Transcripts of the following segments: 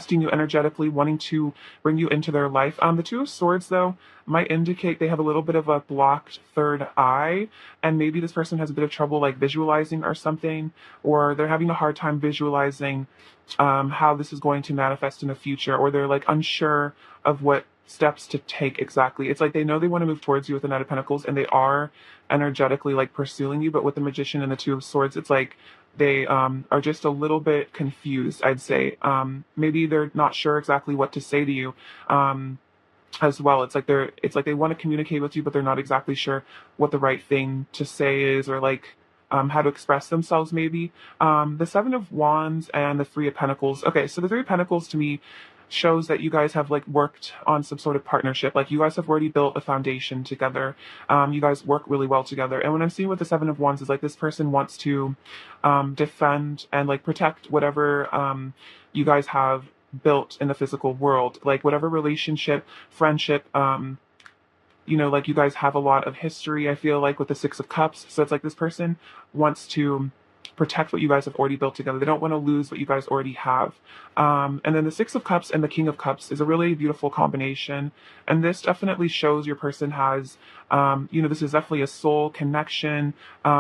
testing you energetically, wanting to bring you into their life. The Two of Swords, though, might indicate they have a little bit of a blocked third eye, and maybe this person has a bit of trouble like visualizing or something, or they're having a hard time visualizing how this is going to manifest in the future, or they're like unsure of what steps to take exactly. It's like they know they want to move towards you with the Knight of Pentacles, and they are energetically like pursuing you, but with the Magician and the Two of Swords, it's like they are just a little bit confused, I'd say. Maybe they're not sure exactly what to say to you. As well, it's like they want to communicate with you, but they're not exactly sure what the right thing to say is, or like how to express themselves, maybe. The Seven of Wands and the Three of Pentacles. Okay, so the Three of Pentacles to me shows that you guys have like worked on some sort of partnership. Like you guys have already built a foundation together. You guys work really well together. And what I'm seeing with the Seven of Wands is like this person wants to defend and like protect whatever you guys have built in the physical world, like whatever relationship, friendship, like you guys have a lot of history, I feel like, with the Six of Cups. So it's like this person wants to protect what you guys have already built together. They don't want to lose what you guys already have. And then the Six of Cups and the King of Cups is a really beautiful combination. And this definitely shows your person has, this is definitely a soul connection.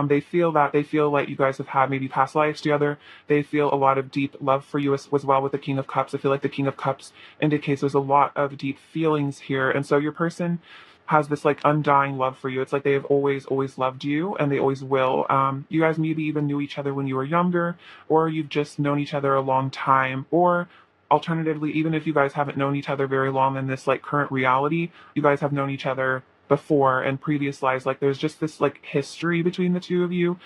They feel like you guys have had maybe past lives together. They feel a lot of deep love for you as well with the King of Cups. I feel like the King of Cups indicates there's a lot of deep feelings here. And so your person has this like undying love for you. It's like they have always loved you, and they always will. You guys maybe even knew each other when you were younger, or you've just known each other a long time, or alternatively, even if you guys haven't known each other very long in this like current reality, you guys have known each other before in previous lives. Like there's just this like history between the two of you.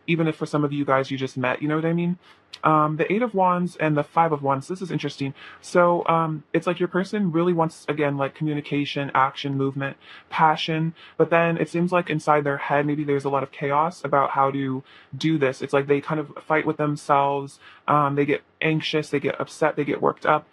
Even if for some of you guys you just met, you know what I mean? The Eight of Wands and the Five of Wands, this is interesting. So it's like your person really wants, again, like communication, action, movement, passion, but then it seems like inside their head maybe there's a lot of chaos about how to do this. It's like they kind of fight with themselves. They get anxious, they get upset, they get worked up.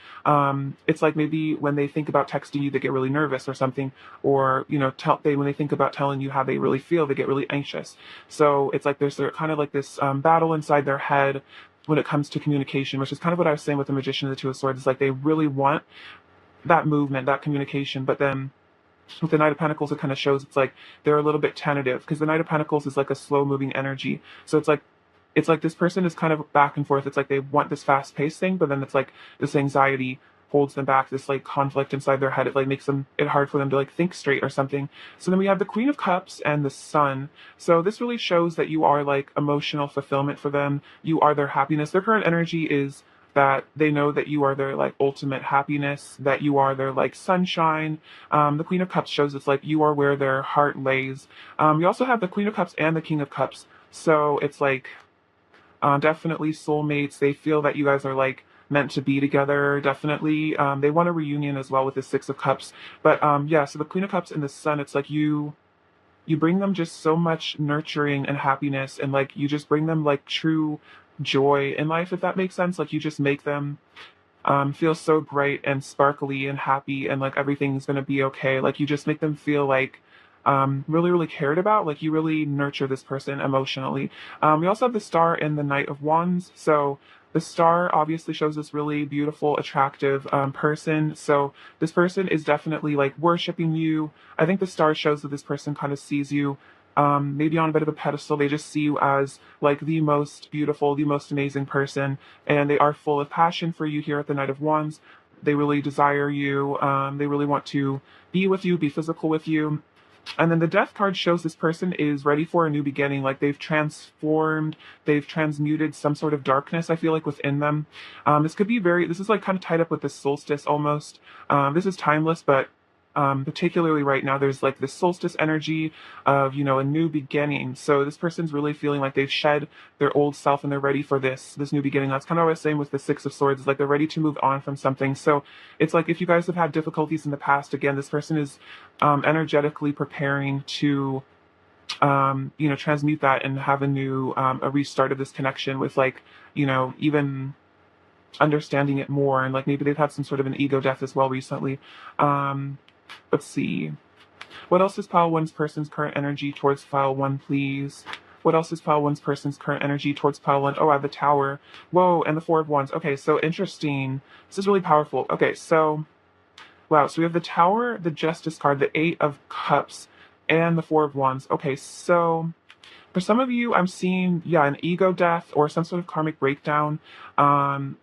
It's like maybe when they think about texting you, they get really nervous or something, or when they think about telling you how they really feel, they get really anxious. So it's like there's kind of like this battle inside their head when it comes to communication, which is kind of what I was saying with the Magician and the Two of Swords. It's like they really want that movement, that communication, but then with the Knight of Pentacles, it kind of shows it's like they're a little bit tentative, because the Knight of Pentacles is like a slow moving energy. So it's like this person is kind of back and forth. It's like they want this fast paced thing, but then it's like this anxiety holds them back, this like conflict inside their head. It like makes it hard for them to like think straight or something. So then we have the Queen of Cups and the Sun. So this really shows that you are like emotional fulfillment for them. You are their happiness. Their current energy is that they know that you are their like ultimate happiness, that you are their like sunshine. The Queen of Cups shows it's like you are where their heart lays. You also have the Queen of Cups and the King of Cups. So it's like definitely soulmates. They feel that you guys are like meant to be together, definitely. They want a reunion as well with the Six of Cups. But so the Queen of Cups and the Sun, it's like you bring them just so much nurturing and happiness, and like you just bring them like true joy in life, if that makes sense. Like you just make them feel so bright and sparkly and happy, and like everything's gonna be okay. Like you just make them feel like really cared about. Like you really nurture this person emotionally. We also have the Star and the Knight of Wands. So the Star obviously shows this really beautiful, attractive person. So this person is definitely like worshiping you. I think the Star shows that this person kind of sees you maybe on a bit of a pedestal. They just see you as like the most beautiful, the most amazing person, and they are full of passion for you here at the Knight of Wands. They really desire you. They really want to be with you, be physical with you. And then the Death card shows this person is ready for a new beginning. Like they've transformed, they've transmuted some sort of darkness, I feel like, within them. This is like kind of tied up with this solstice almost. This is timeless, but particularly right now, there's like this solstice energy of, a new beginning. So this person's really feeling like they've shed their old self and they're ready for this new beginning. That's kind of what I was saying with the Six of Swords. It's like they're ready to move on from something. So it's like if you guys have had difficulties in the past, again, this person is energetically preparing to transmute that and have a restart of this connection with like, even understanding it more. And like maybe they've had some sort of an ego death as well recently. Let's see. What else is pile one's person's current energy towards file one, please? What else is pile one's person's current energy towards pile one? Oh, I have the Tower. Whoa, and the Four of Wands. Okay, so interesting. This is really powerful. Okay, so wow, so we have the Tower, the Justice card, the Eight of Cups, and the Four of Wands. Okay, so for some of you, I'm seeing, yeah, an ego death or some sort of karmic breakdown. Um,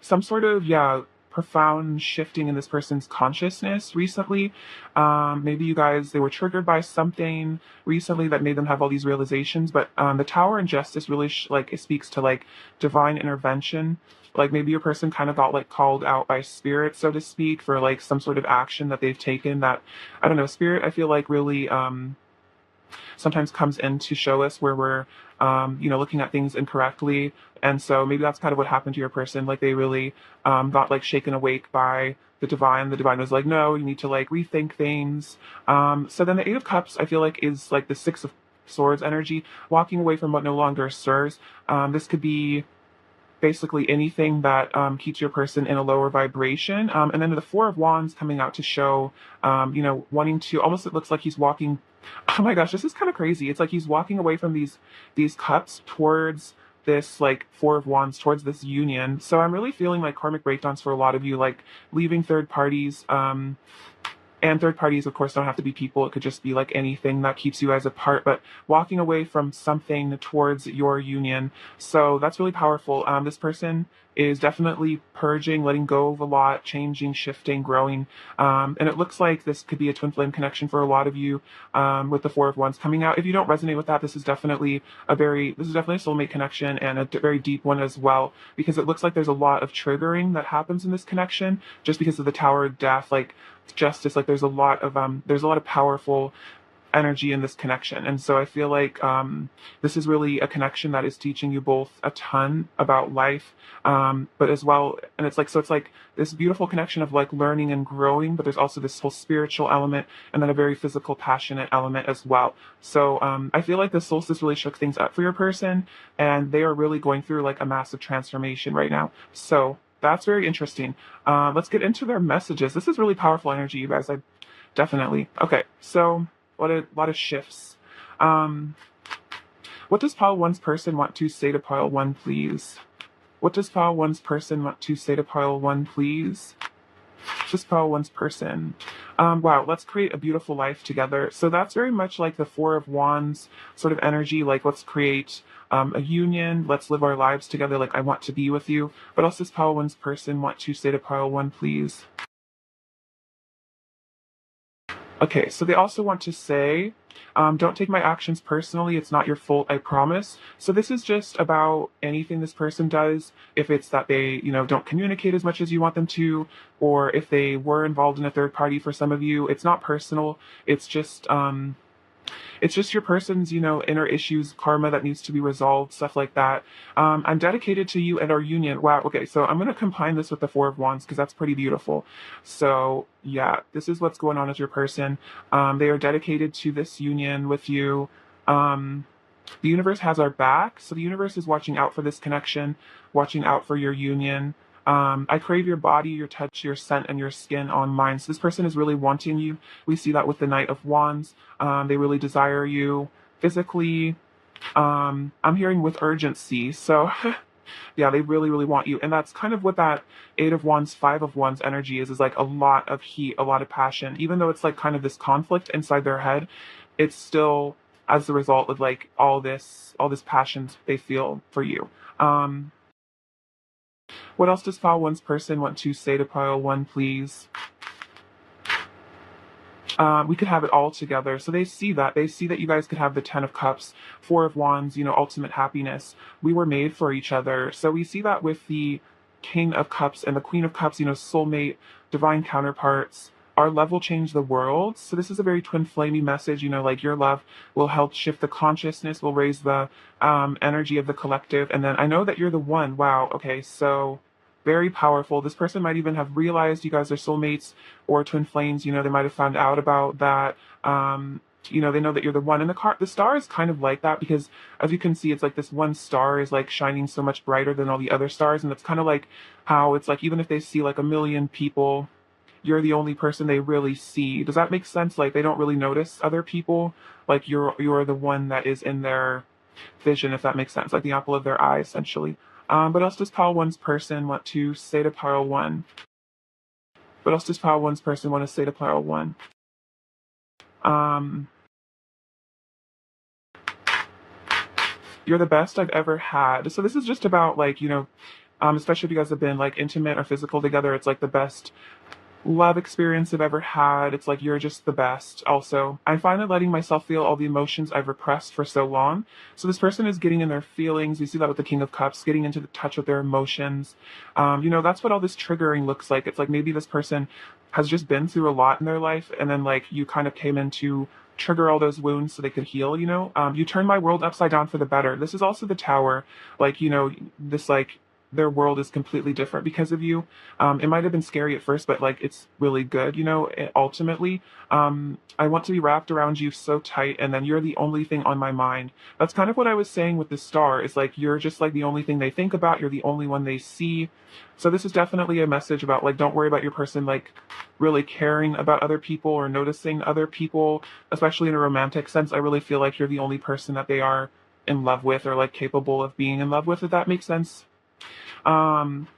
some sort of, yeah, profound shifting in this person's consciousness recently. Maybe you guys, they were triggered by something recently that made them have all these realizations. But the Tower and Justice really like it speaks to like divine intervention. Like maybe your person kind of got like called out by spirit, so to speak, for like some sort of action that they've taken that, I don't know, spirit, I feel like really sometimes comes in to show us where we're, looking at things incorrectly. And so maybe that's kind of what happened to your person. Like they really got like shaken awake by the divine. The divine was like, no, you need to like rethink things. So then the Eight of Cups, I feel like, is like the Six of Swords energy, walking away from what no longer serves. This could be basically anything that keeps your person in a lower vibration. And then the Four of Wands coming out to show, wanting to, almost it looks like he's walking, oh my gosh, this is kind of crazy. It's like he's walking away from these cups towards this like Four of Wands, towards this union. So I'm really feeling like karmic breakdowns for a lot of you, like leaving third parties, and third parties, of course, don't have to be people. It could just be like anything that keeps you guys apart, but walking away from something towards your union. So that's really powerful. This person is definitely purging, letting go of a lot, changing, shifting, growing. And it looks like this could be a twin flame connection for a lot of you, with the Four of Wands coming out. If you don't resonate with that, this is definitely a soulmate connection, and a very deep one as well, because it looks like there's a lot of triggering that happens in this connection just because of the Tower of Death, like Justice. Like there's a lot of powerful energy in this connection. And so I feel like this is really a connection that is teaching you both a ton about life, but as well, and it's like this beautiful connection of like learning and growing, but there's also this whole spiritual element and then a very physical, passionate element as well. So I feel like the solstice really shook things up for your person, and they are really going through like a massive transformation right now. So that's very interesting. Let's get into their messages. This is really powerful energy, you guys. I definitely. Okay, so a lot of shifts. What does pile one's person want to say to pile one, please? What does pile one's person want to say to pile one, please? Just pile one's person. Wow, let's create a beautiful life together. So that's very much like the Four of Wands sort of energy. Like let's create a union. Let's live our lives together. Like I want to be with you. But also does pile one's person want to say to pile one, please? Okay, so they also want to say, don't take my actions personally. It's not your fault, I promise. So this is just about anything this person does. If it's that they, don't communicate as much as you want them to, or if they were involved in a third party for some of you, it's not personal. It's just your person's, inner issues, karma that needs to be resolved, stuff like that. I'm dedicated to you and our union. Wow. Okay. So I'm going to combine this with the Four of Wands because that's pretty beautiful. So yeah, this is what's going on with your person. They are dedicated to this union with you. The universe has our back. So the universe is watching out for this connection, watching out for your union. I crave your body, your touch, your scent, and your skin on mine. So this person is really wanting you. We see that with the Knight of Wands. They really desire you physically. I'm hearing with urgency. So yeah, they really, really want you. And that's kind of what that Eight of Wands, Five of Wands energy is like a lot of heat, a lot of passion. Even though it's like kind of this conflict inside their head, it's still as the result of like all this passion they feel for you. What else does pile one's person want to say to pile one, please? We could have it all together. So they see that. They see that you guys could have the Ten of Cups, Four of Wands, ultimate happiness. We were made for each other. So we see that with the King of Cups and the Queen of Cups, soulmate, divine counterparts. Our love will change the world. So this is a very twin flamey message, like your love will help shift the consciousness, will raise the energy of the collective. And then I know that you're the one. Wow. Okay. So very powerful. This person might even have realized you guys are soulmates or twin flames. They might have found out about that. They know that you're the one. And the star is kind of like that because as you can see, it's like this one star is like shining so much brighter than all the other stars. And it's kind of like how it's like, even if they see like a million people, you're the only person they really see. Does that make sense? Like they don't really notice other people. Like you're the one that is in their vision, if that makes sense, like the apple of their eye, essentially. What else does pile one's person want to say to pile one? What else does pile one's person want to say to pile one? Um, you're the best I've ever had. So this is just about like, especially if you guys have been like intimate or physical together, it's like the best love experience I've ever had. It's like you're just the best. Also, I'm finally letting myself feel all the emotions I've repressed for so long. So this person is getting in their feelings. You see that with the King of Cups, getting into the touch with their emotions. That's what all this triggering looks like. It's like maybe this person has just been through a lot in their life, and then like you kind of came in to trigger all those wounds so they could heal. You turn my world upside down for the better. This is also the Tower. Like, this like their world is completely different because of you. It might have been scary at first, but like it's really good, ultimately. I want to be wrapped around you so tight, and then you're the only thing on my mind. That's kind of what I was saying with the star, is like you're just like the only thing they think about, you're the only one they see. So this is definitely a message about like don't worry about your person like really caring about other people or noticing other people, especially in a romantic sense. I really feel like you're the only person that they are in love with or like capable of being in love with, if that makes sense. Um,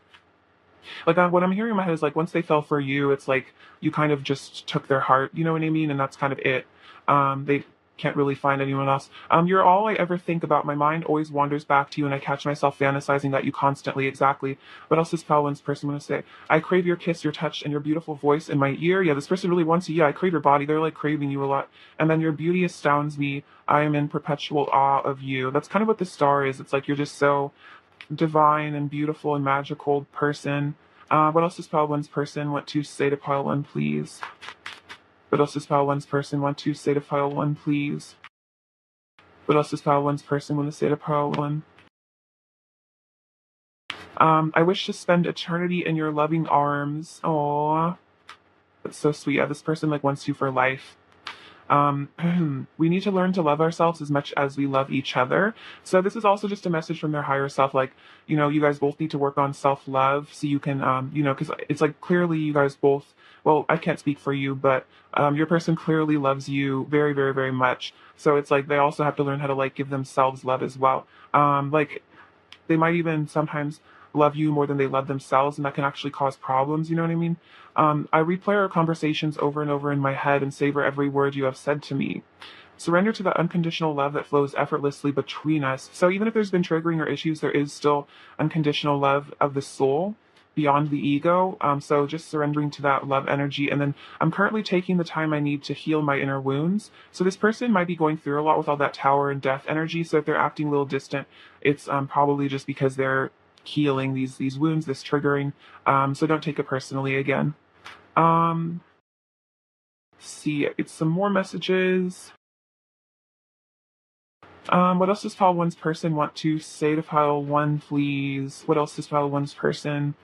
what I'm hearing in my head is like once they fell for you, it's like you kind of just took their heart, you know what I mean? And that's kind of it. They can't really find anyone else. You're all I ever think about. My mind always wanders back to you, and I catch myself fantasizing that you constantly. Exactly. What else does Palwin's person want to say? I crave your kiss, your touch, and your beautiful voice in my ear. Yeah, this person really wants you. Yeah, I crave your body. They're like craving you a lot. And then your beauty astounds me. I am in perpetual awe of you. That's kind of what the star is. It's like you're just so divine and beautiful and magical person. What else does pile one's person want to say to pile one, please? What else does pile one's person want to say to pile one, please? What else does pile one's person want to say to pile one? I wish to spend eternity in your loving arms. Aww. That's so sweet. Yeah, this person like wants you for life. We need to learn to love ourselves as much as we love each other. So this is also just a message from their higher self. Like, you guys both need to work on self-love so you can, because it's like clearly you guys both, well, I can't speak for you, but your person clearly loves you very, very, very much. So it's like they also have to learn how to like give themselves love as well. Like they might even sometimes love you more than they love themselves, and that can actually cause problems. You know what I mean? I replay our conversations over and over in my head and savor every word you have said to me. Surrender to the unconditional love that flows effortlessly between us. So even if there's been triggering or issues, there is still unconditional love of the soul beyond the ego. So just surrendering to that love energy. And then I'm currently taking the time I need to heal my inner wounds. So this person might be going through a lot with all that Tower and death energy. So if they're acting a little distant, it's probably just because they're healing these wounds, this triggering. So don't take it personally again. Um, see, it's some more messages. What else does pile one's person want to say to pile one, please? What else does pile one's person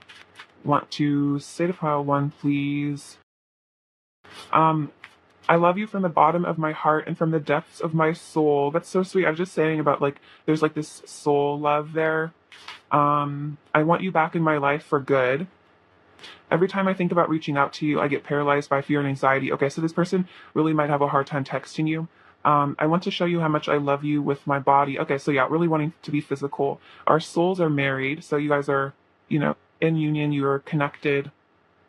want to say to pile one, please? Um, I love you from the bottom of my heart and from the depths of my soul. That's so sweet. I was just saying about like there's like this soul love there. I want you back in my life for good. Every time I think about reaching out to you, I get paralyzed by fear and anxiety. Okay, so this person really might have a hard time texting you. I want to show you how much I love you with my body. Okay, so yeah, really wanting to be physical. Our souls are married, so you guys are, in union, you are connected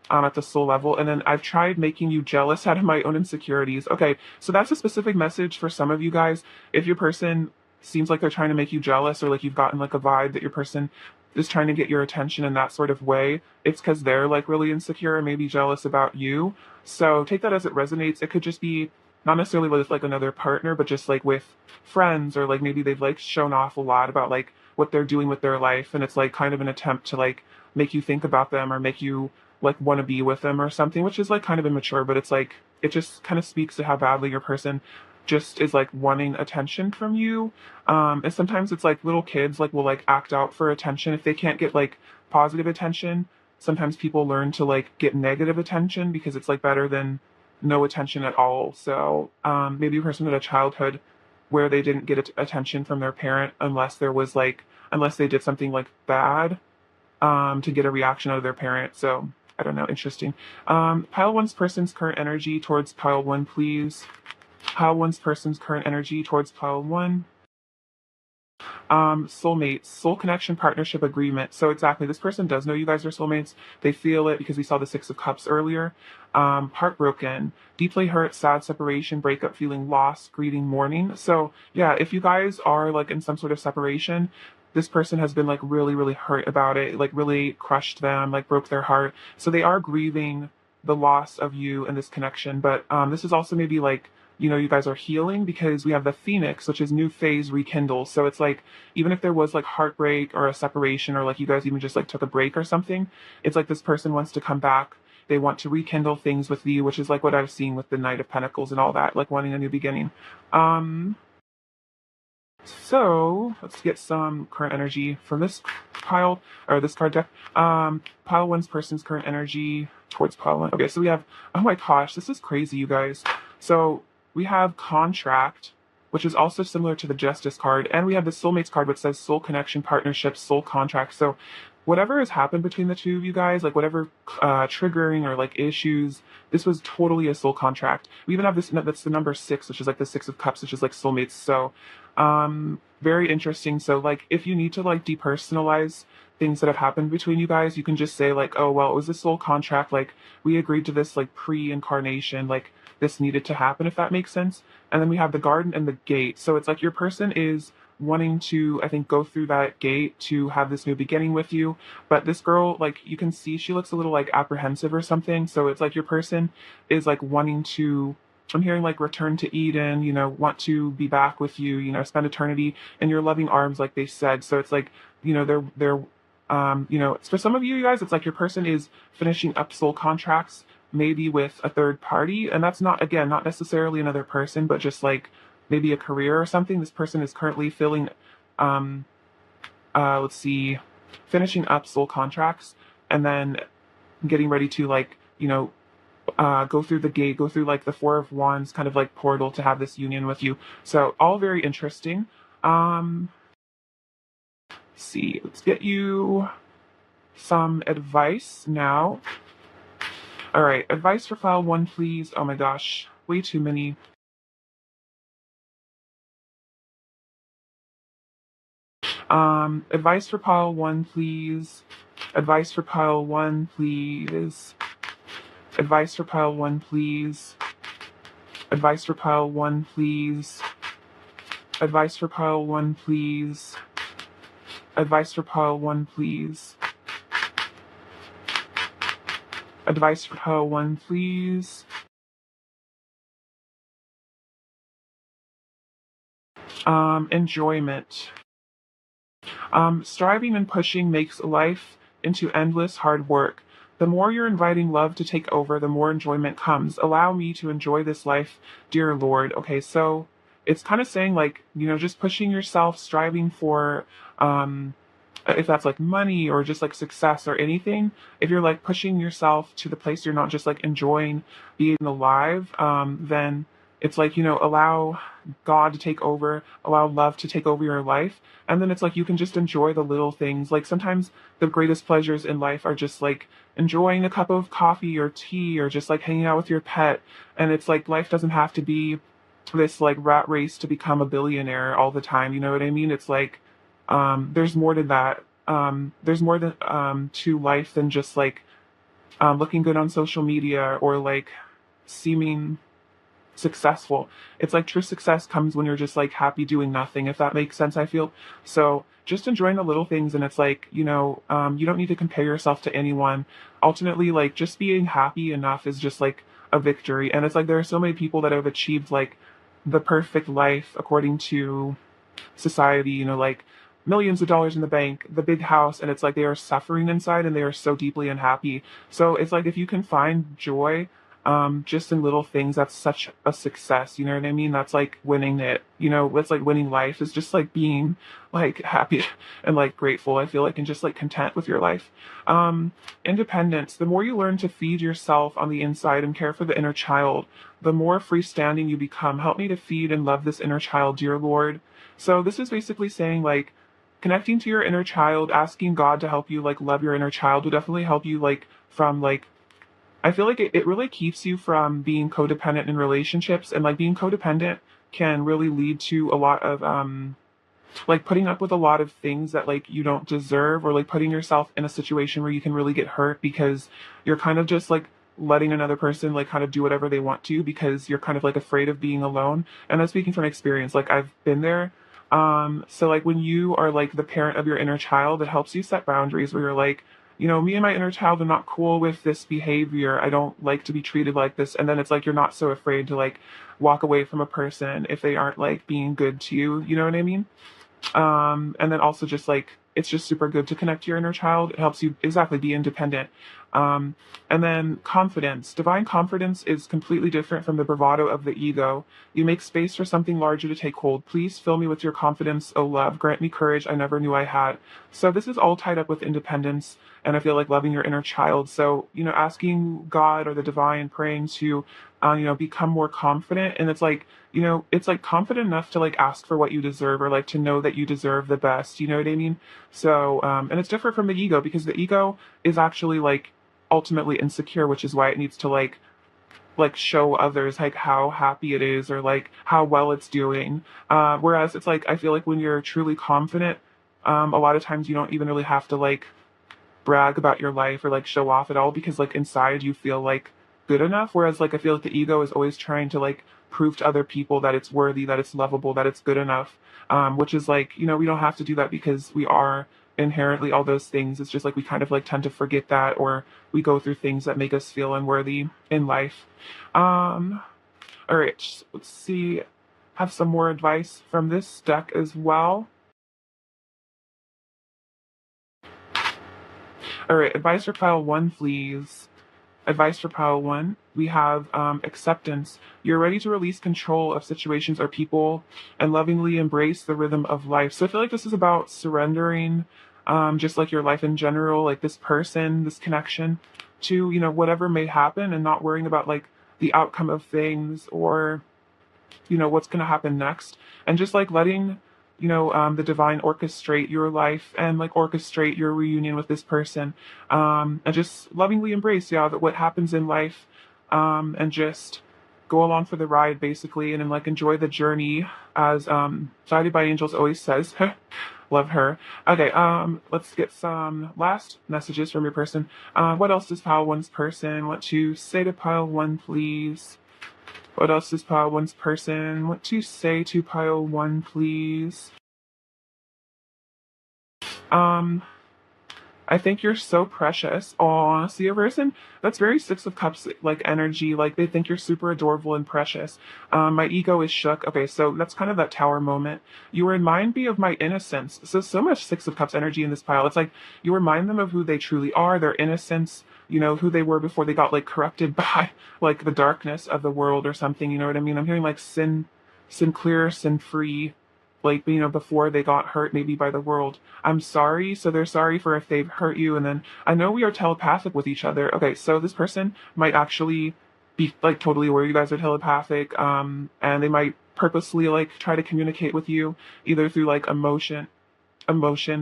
at the soul level. And then I've tried making you jealous out of my own insecurities. Okay, so that's a specific message for some of you guys. If your person seems like they're trying to make you jealous, or like you've gotten like a vibe that your person is trying to get your attention in that sort of way, it's because they're like really insecure and maybe jealous about you. So take that as it resonates. It could just be not necessarily with like another partner, but just like with friends, or like maybe they've like shown off a lot about like what they're doing with their life, and it's like kind of an attempt to like make you think about them or make you like want to be with them or something, which is like kind of immature, but it's like it just kind of speaks to how badly your person just is like wanting attention from you. And sometimes it's like little kids like will like act out for attention if they can't get like positive attention. Sometimes people learn to like get negative attention because it's like better than no attention at all. So maybe a person had a childhood where they didn't get attention from their parent unless they did something like bad to get a reaction out of their parent. So I don't know, interesting. Pile one's person's current energy towards pile one, please. Pile one's person's current energy towards pile one. Soulmates, soul connection, partnership, agreement. So exactly, this person does know you guys are soulmates. They feel it because we saw the Six of Cups earlier. Heartbroken, deeply hurt, sad, separation, breakup, feeling lost, grieving, mourning. So yeah, if you guys are like in some sort of separation, this person has been like really, really hurt about it, like really crushed them, like broke their heart. So they are grieving the loss of you and this connection. But this is also maybe like, you guys are healing because we have the Phoenix, which is new phase rekindle. So it's like, even if there was like heartbreak or a separation, or like you guys even just like took a break or something, it's like this person wants to come back. They want to rekindle things with you, which is like what I've seen with the Knight of Pentacles and all that, like wanting a new beginning. So let's get some current energy from this pile, or this card deck. Pile one's person's current energy towards pile one. Okay, so we have, oh my gosh, this is crazy, you guys. So we have contract, which is also similar to the justice card, and we have the soulmates card, which says soul connection, partnership, soul contract. So whatever has happened between the two of you guys, like whatever triggering or like issues, this was totally a soul contract. We even have this, that's the number 6, which is like the Six of Cups, which is like soulmates. So very interesting. So like if you need to like depersonalize things that have happened between you guys, you can just say like, oh well, it was a soul contract, like we agreed to this like pre-incarnation, like this needed to happen, if that makes sense. And then we have the garden and the gate. So it's like your person is wanting to, I think, go through that gate to have this new beginning with you. But this girl, like you can see she looks a little like apprehensive or something. So it's like your person is like wanting to, I'm hearing like return to Eden, want to be back with you, spend eternity in your loving arms, like they said. So it's like, they're for some of you guys, it's like your person is finishing up soul contracts, maybe with a third party. And that's not, again, not necessarily another person, but just like maybe a career or something. This person is currently filling, let's see, finishing up soul contracts and then getting ready to like, go through the gate, go through like the Four of Wands kind of like portal to have this union with you. So all very interesting. Let's see, let's get you some advice now. All right, advice for file one, please. Oh my gosh, way too many. Advice for pile one, please. Advice for pile one, please. Advice for pile one, please. Advice for pile one, please. Advice for pile one, please. Advice for pile one, please. Advice for pile one, please. Enjoyment. Striving and pushing makes life into endless hard work. The more you're inviting love to take over, the more enjoyment comes. Allow me to enjoy this life, dear Lord. Okay, so it's kind of saying like, just pushing yourself, striving for, if that's like money or just like success or anything, if you're like pushing yourself to the place you're not just like enjoying being alive, then it's like, allow God to take over, allow love to take over your life. And then it's like you can just enjoy the little things. Like sometimes the greatest pleasures in life are just like enjoying a cup of coffee or tea or just like hanging out with your pet. And it's like life doesn't have to be this like rat race to become a billionaire all the time. You know what I mean? It's like there's more to that. There's more to life than just like looking good on social media or like seeming successful. It's like true success comes when you're just like happy doing nothing, if that makes sense, I feel. So just enjoying the little things, and it's like, you don't need to compare yourself to anyone. Ultimately, like just being happy enough is just like a victory. And it's like there are so many people that have achieved like the perfect life according to society, like millions of dollars in the bank, the big house, and it's like they are suffering inside and they are so deeply unhappy. So it's like if you can find joy just in little things, that's such a success. You know what I mean? That's like winning it. It's like winning life is just like being like happy and like grateful, I feel like, and just like content with your life. Independence. The more you learn to feed yourself on the inside and care for the inner child, the more freestanding you become. Help me to feed and love this inner child, dear Lord. So this is basically saying like connecting to your inner child, asking God to help you like love your inner child will definitely help you like from like, I feel like it really keeps you from being codependent in relationships, and like being codependent can really lead to a lot of like putting up with a lot of things that like you don't deserve, or like putting yourself in a situation where you can really get hurt because you're kind of just like letting another person like kind of do whatever they want to because you're kind of like afraid of being alone. And I'm speaking from experience, like I've been there. So like when you are like the parent of your inner child, it helps you set boundaries where you're like, me and my inner child are not cool with this behavior. I don't like to be treated like this. And then it's like you're not so afraid to like walk away from a person if they aren't like being good to you. You know what I mean? And then also just like it's just super good to connect to your inner child. It helps you exactly be independent. um, and then confidence, divine confidence is completely different from the bravado of the ego. You make space for something larger to take hold. Please fill me with your confidence, O love. Grant me courage I never knew I had. So this is all tied up with independence, and I feel like loving your inner child. So asking God or the divine, praying to become more confident. And it's like, it's like confident enough to like ask for what you deserve, or like to know that you deserve the best. You know what I mean? So, and it's different from the ego, because the ego is actually like ultimately insecure, which is why it needs to like show others like how happy it is, or like how well it's doing. Whereas it's like, I feel like when you're truly confident, a lot of times you don't even really have to like brag about your life or like show off at all, because like inside you feel like good enough. Whereas like I feel like the ego is always trying to like prove to other people that it's worthy, that it's lovable, that it's good enough. Which is like, we don't have to do that, because we are inherently all those things. It's just like we kind of like tend to forget that, or we go through things that make us feel unworthy in life. um all right, let's see, have some more advice from this deck as well. All right, advice for pile one, please. Advice for pile one, we have acceptance. You're ready to release control of situations or people and lovingly embrace the rhythm of life. So I feel like this is about surrendering, just like your life in general, like this person, this connection, to, whatever may happen, and not worrying about like the outcome of things, or what's going to happen next, and just like letting the divine orchestrate your life, and like orchestrate your reunion with this person, and just lovingly embrace, yeah, that what happens in life, and just go along for the ride basically, and then like enjoy the journey, as guided by angels always says. Love her. Okay, let's get some last messages from your person. What else does pile one's person want to say to pile one, please? What else does pile one's person want to say to pile one, please? Um, I think you're so precious. Aw, see a person? That's very Six of Cups like energy. Like they think you're super adorable and precious. My ego is shook. Okay, so that's kind of that tower moment. You remind me of my innocence. So much Six of Cups energy in this pile. It's like you remind them of who they truly are, their innocence, who they were before they got like corrupted by like the darkness of the world or something. You know what I mean? I'm hearing like sin clear, sin free, like, before they got hurt maybe by the world. I'm sorry. So they're sorry for if they've hurt you. And then I know we are telepathic with each other. Okay, so this person might actually be like totally aware you guys are telepathic. And they might purposely like try to communicate with you, either through like emotions,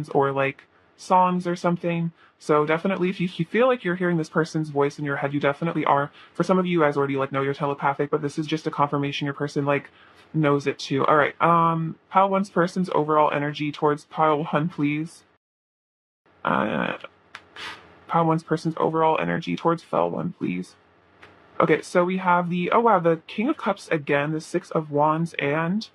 or like songs or something. So definitely, if you feel like you're hearing this person's voice in your head, you definitely are. For some of you guys already like know you're telepathic, but this is just a confirmation your person like knows it too. All right. Pile one's person's overall energy towards pile one, please. Uh, Pile one's person's overall energy towards pile one, please. Okay, so we have oh wow, the King of Cups again, the Six of Wands, and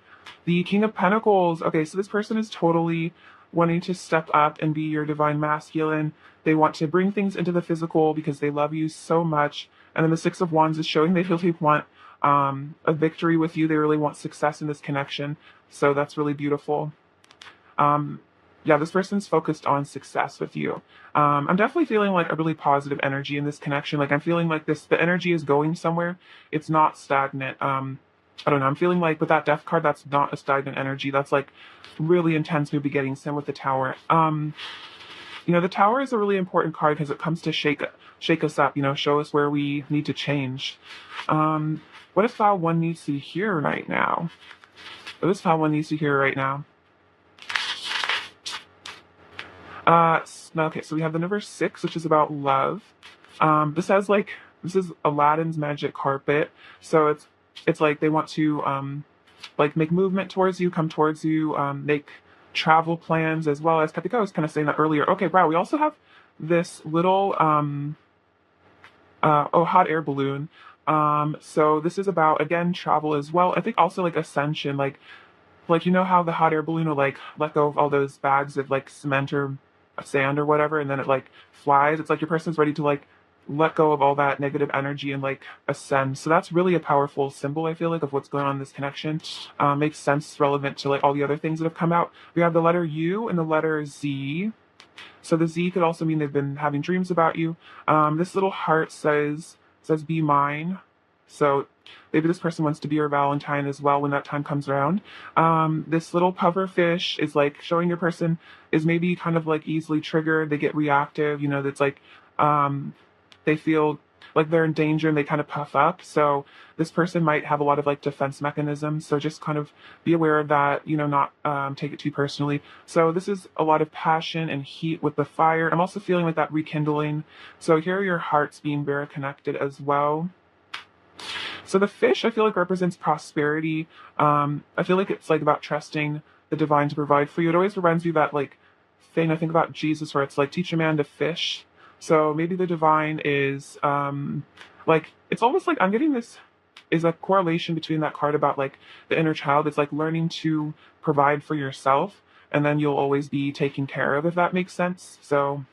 the King of Pentacles. Okay, so this person is totally wanting to step up and be your divine masculine. They want to bring things into the physical because they love you so much. And then the Six of Wands is showing they really want a victory with you. They really want success in this connection. So that's really beautiful. Yeah, this person's focused on success with you. I'm definitely feeling like a really positive energy in this connection. Like I'm feeling like the energy is going somewhere. It's not stagnant. I don't know. I'm feeling like with that Death card, that's not a stagnant energy. That's like really intense. Maybe getting some with the Tower. The Tower is a really important card because it comes to shake us up. Show us where we need to change. What if file one needs to hear right now? What does file one needs to hear right now? Okay, so we have the number 6, which is about love. This is Aladdin's magic carpet. So it's like they want to like make movement towards you, come towards you, make travel plans, as well as, I think I was kind of saying that earlier. Okay, wow, we also have this little hot air balloon. So this is about, again, travel as well. I think also like ascension, like you know how the hot air balloon will like let go of all those bags of like cement or sand or whatever, and then it like flies. It's like your person's ready to like let go of all that negative energy and like ascend. So that's really a powerful symbol, I feel like, of what's going on in this connection. Makes sense, relevant to like all the other things that have come out. We have the letter U and the letter Z. So the Z could also mean they've been having dreams about you. This little heart says be mine. So maybe this person wants to be your Valentine as well when that time comes around. This little puffer fish is like showing your person is maybe kind of like easily triggered. They get reactive, you know, that's like they feel like they're in danger and they kind of puff up. So this person might have a lot of like defense mechanisms. So just kind of be aware of that, you know, not take it too personally. So this is a lot of passion and heat with the fire. I'm also feeling like that rekindling. So here are your hearts being very connected as well. So the fish, I feel like, represents prosperity. I feel like it's like about trusting the divine to provide for you. It always reminds me of that like thing I think about Jesus, where it's like teach a man to fish. So maybe the divine is like it's almost like I'm getting this is a correlation between that card about like the inner child. It's like learning to provide for yourself, and then you'll always be taken care of, if that makes sense. So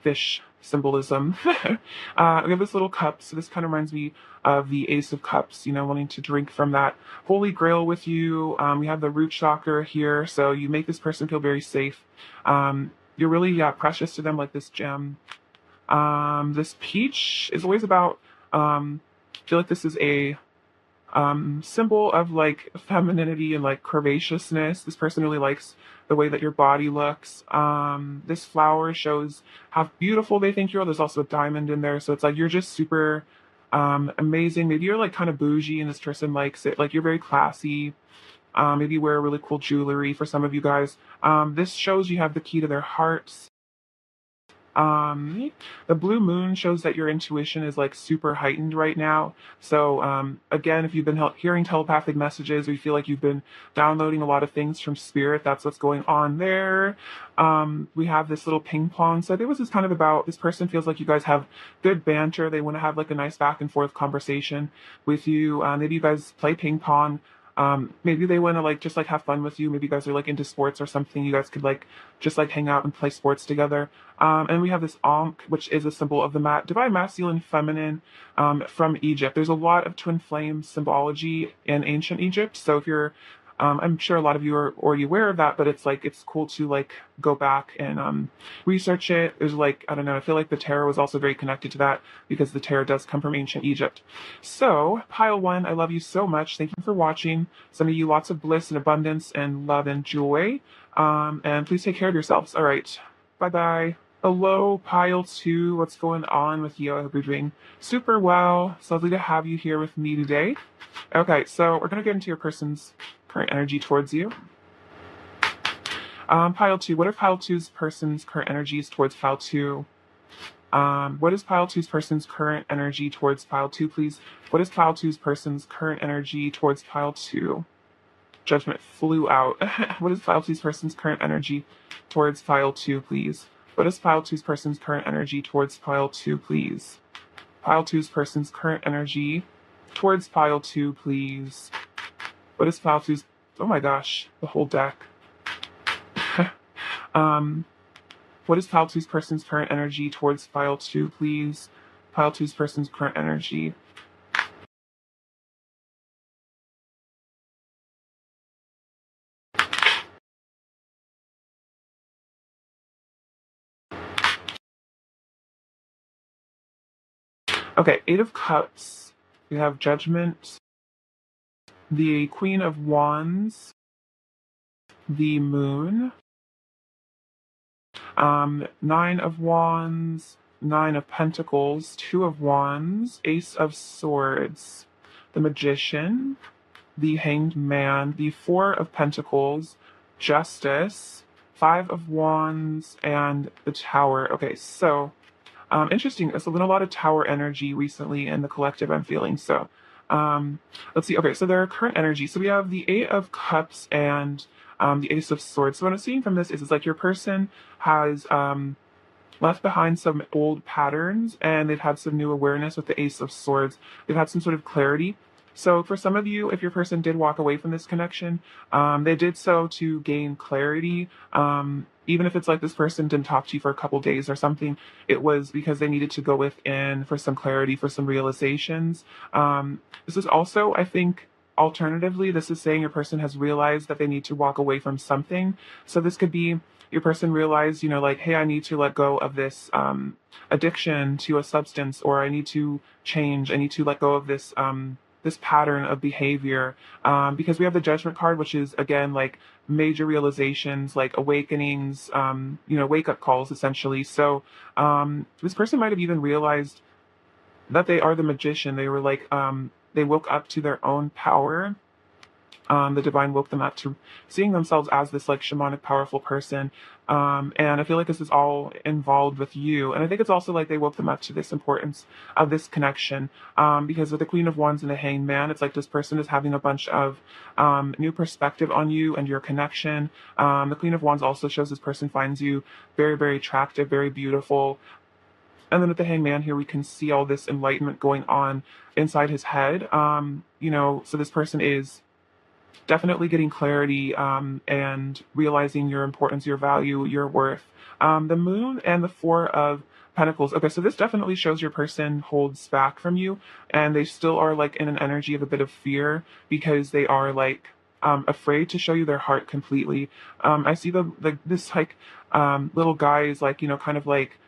fish symbolism. We have this little cup, so this kind of reminds me of the Ace of Cups, you know, wanting to drink from that Holy Grail with you. We have the root chakra here, so you make this person feel very safe. You're really, precious to them, like this gem. This peach is always about, I feel like this is a symbol of like femininity and like curvaceousness. This person really likes the way that your body looks. This flower shows how beautiful they think you are. There's also a diamond in there, so it's like you're just super amazing. Maybe you're like kind of bougie and this person likes it. Like you're very classy. Maybe you wear really cool jewelry for some of you guys. This shows you have the key to their hearts. The blue moon shows that your intuition is like super heightened right now. So, again, if you've been hearing telepathic messages, or you feel like you've been downloading a lot of things from spirit, that's what's going on there. We have this little ping pong. So I think this is kind of about this person feels like you guys have good banter. They want to have like a nice back and forth conversation with you. Maybe you guys play ping pong. Maybe they want to like just like have fun with you. Maybe you guys are like into sports or something. You guys could like just like hang out and play sports together. And we have this Ankh, which is a symbol of the divine masculine feminine from Egypt. There's a lot of twin flame symbology in ancient Egypt. So if you're I'm sure a lot of you are already aware of that, but it's like it's cool to like go back and research it. There's like I don't know. I feel like the tarot was also very connected to that because the tarot does come from ancient Egypt. So pile one, I love you so much. Thank you for watching. Sending you lots of bliss and abundance and love and joy. And please take care of yourselves. All right. Bye bye. Hello, pile two. What's going on with you? I hope you're doing super well. It's lovely to have you here with me today. Okay, so we're going to get into your person's current energy towards you. Pile two. What are pile two's person's current energies towards pile two? What is pile two's person's current energy towards pile two, please? What is pile two's person's current energy towards pile two? Judgment flew out. What is pile two's person's current energy towards pile two, please? What is pile two's person's current energy towards pile two, please? Pile two's person's current energy towards pile two, please. What is pile two's? Oh my gosh, the whole deck. What is pile two's person's current energy towards pile two, please? Pile two's person's current energy. Okay, Eight of Cups. We have Judgment. The Queen of Wands. The Moon. Nine of Wands. Nine of Pentacles. Two of Wands. Ace of Swords. The Magician. The Hanged Man. The Four of Pentacles. Justice. Five of Wands. And the Tower. Okay, so interesting. There's been a lot of tower energy recently in the collective, I'm feeling. So let's see. Okay, so their current energy. So we have the Eight of Cups and the Ace of Swords. So what I'm seeing from this is it's like your person has left behind some old patterns and they've had some new awareness with the Ace of Swords. They've had some sort of clarity. So for some of you, if your person did walk away from this connection, they did so to gain clarity. Even if it's like this person didn't talk to you for a couple days or something, it was because they needed to go within for some clarity, for some realizations. This is also, I think, alternatively, this is saying your person has realized that they need to walk away from something. So this could be your person realized, like, hey, I need to let go of this addiction to a substance, or I need to change. I need to let go of this pattern of behavior, because we have the Judgment card, which is again like major realizations, like awakenings, wake up calls essentially. So this person might have even realized that they are the magician. They were like they woke up to their own power. The divine woke them up to seeing themselves as this like shamanic powerful person. And I feel like this is all involved with you. And I think it's also like they woke them up to this importance of this connection. Because with the Queen of Wands and the Hanged Man, it's like this person is having a bunch of new perspective on you and your connection. The Queen of Wands also shows this person finds you very, very attractive, very beautiful. And then with the Hanged Man here, we can see all this enlightenment going on inside his head. So this person is definitely getting clarity and realizing your importance, your value, your worth. The Moon and the Four of Pentacles. Okay, so this definitely shows your person holds back from you, and they still are like in an energy of a bit of fear because they are like afraid to show you their heart completely. I see this little guy is like kind of like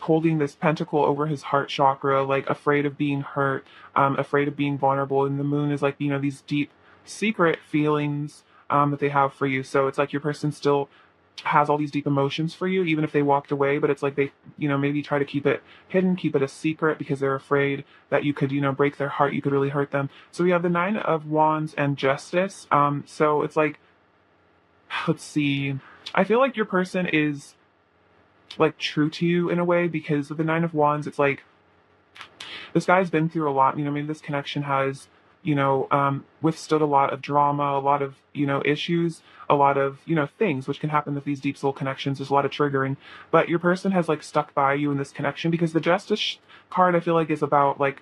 holding this pentacle over his heart chakra, like afraid of being hurt, afraid of being vulnerable. And the Moon is like these deep secret feelings that they have for you. So it's like your person still has all these deep emotions for you, even if they walked away, but it's like they, maybe try to keep it hidden, keep it a secret because they're afraid that you could, break their heart, you could really hurt them. So we have the Nine of Wands and Justice. So it's like, let's see, I feel like your person is like true to you in a way, because with the Nine of Wands, it's like this guy's been through a lot. Maybe this connection has withstood a lot of drama, a lot of, issues, a lot of, things which can happen with these deep soul connections. There's a lot of triggering, but your person has like stuck by you in this connection because the Justice card, I feel like, is about like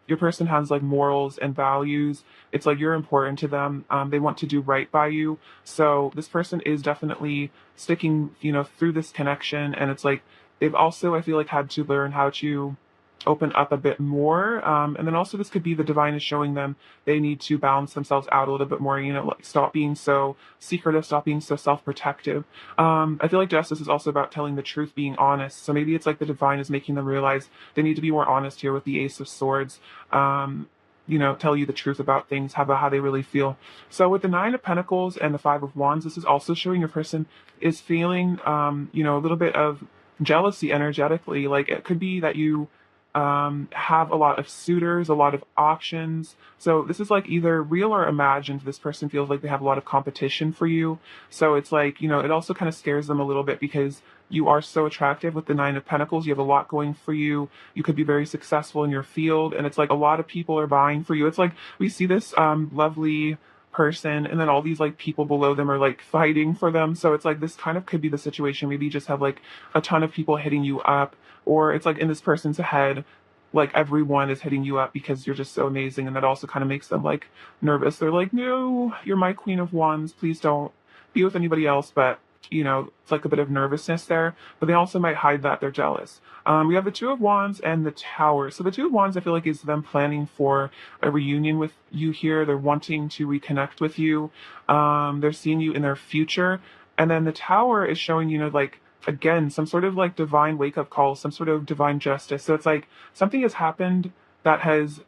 your person has like morals and values. It's like you're important to them. They want to do right by you. So this person is definitely sticking, through this connection. And it's like, they've also, I feel like, had to learn how to open up a bit more. And then also this could be the divine is showing them they need to balance themselves out a little bit more, like stop being so secretive, stop being so self-protective. I feel like Justice is also about telling the truth, being honest. So maybe it's like the divine is making them realize they need to be more honest here with the Ace of Swords. Tell you the truth about things, about how they really feel. So with the Nine of Pentacles and the Five of Wands, this is also showing your person is feeling, a little bit of jealousy energetically. Like it could be that you have a lot of suitors, a lot of options. So this is like either real or imagined. This person feels like they have a lot of competition for you. So it's like, it also kind of scares them a little bit because you are so attractive with the Nine of Pentacles. You have a lot going for you. You could be very successful in your field. And it's like a lot of people are vying for you. It's like we see this lovely person and then all these like people below them are like fighting for them. So it's like this kind of could be the situation. Maybe you just have like a ton of people hitting you up, or it's like in this person's head, like everyone is hitting you up because you're just so amazing. And that also kind of makes them like nervous. They're like, no, you're my Queen of Wands. Please don't be with anybody else. But it's like a bit of nervousness there, but they also might hide that they're jealous. We have the Two of Wands and the Tower. So the Two of Wands, I feel like, is them planning for a reunion with you here. They're wanting to reconnect with you. They're seeing you in their future. And then the Tower is showing, like, again, some sort of like divine wake-up call, some sort of divine justice. So it's like something has happened that has,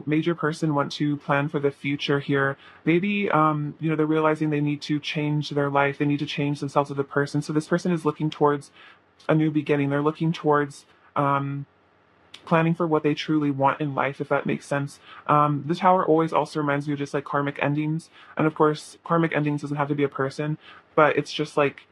made your person want to plan for the future here. Maybe, they're realizing they need to change their life. They need to change themselves as a person. So this person is looking towards a new beginning. They're looking towards, planning for what they truly want in life, if that makes sense. The Tower always also reminds me of just like karmic endings. And of course, karmic endings doesn't have to be a person, but it's just like,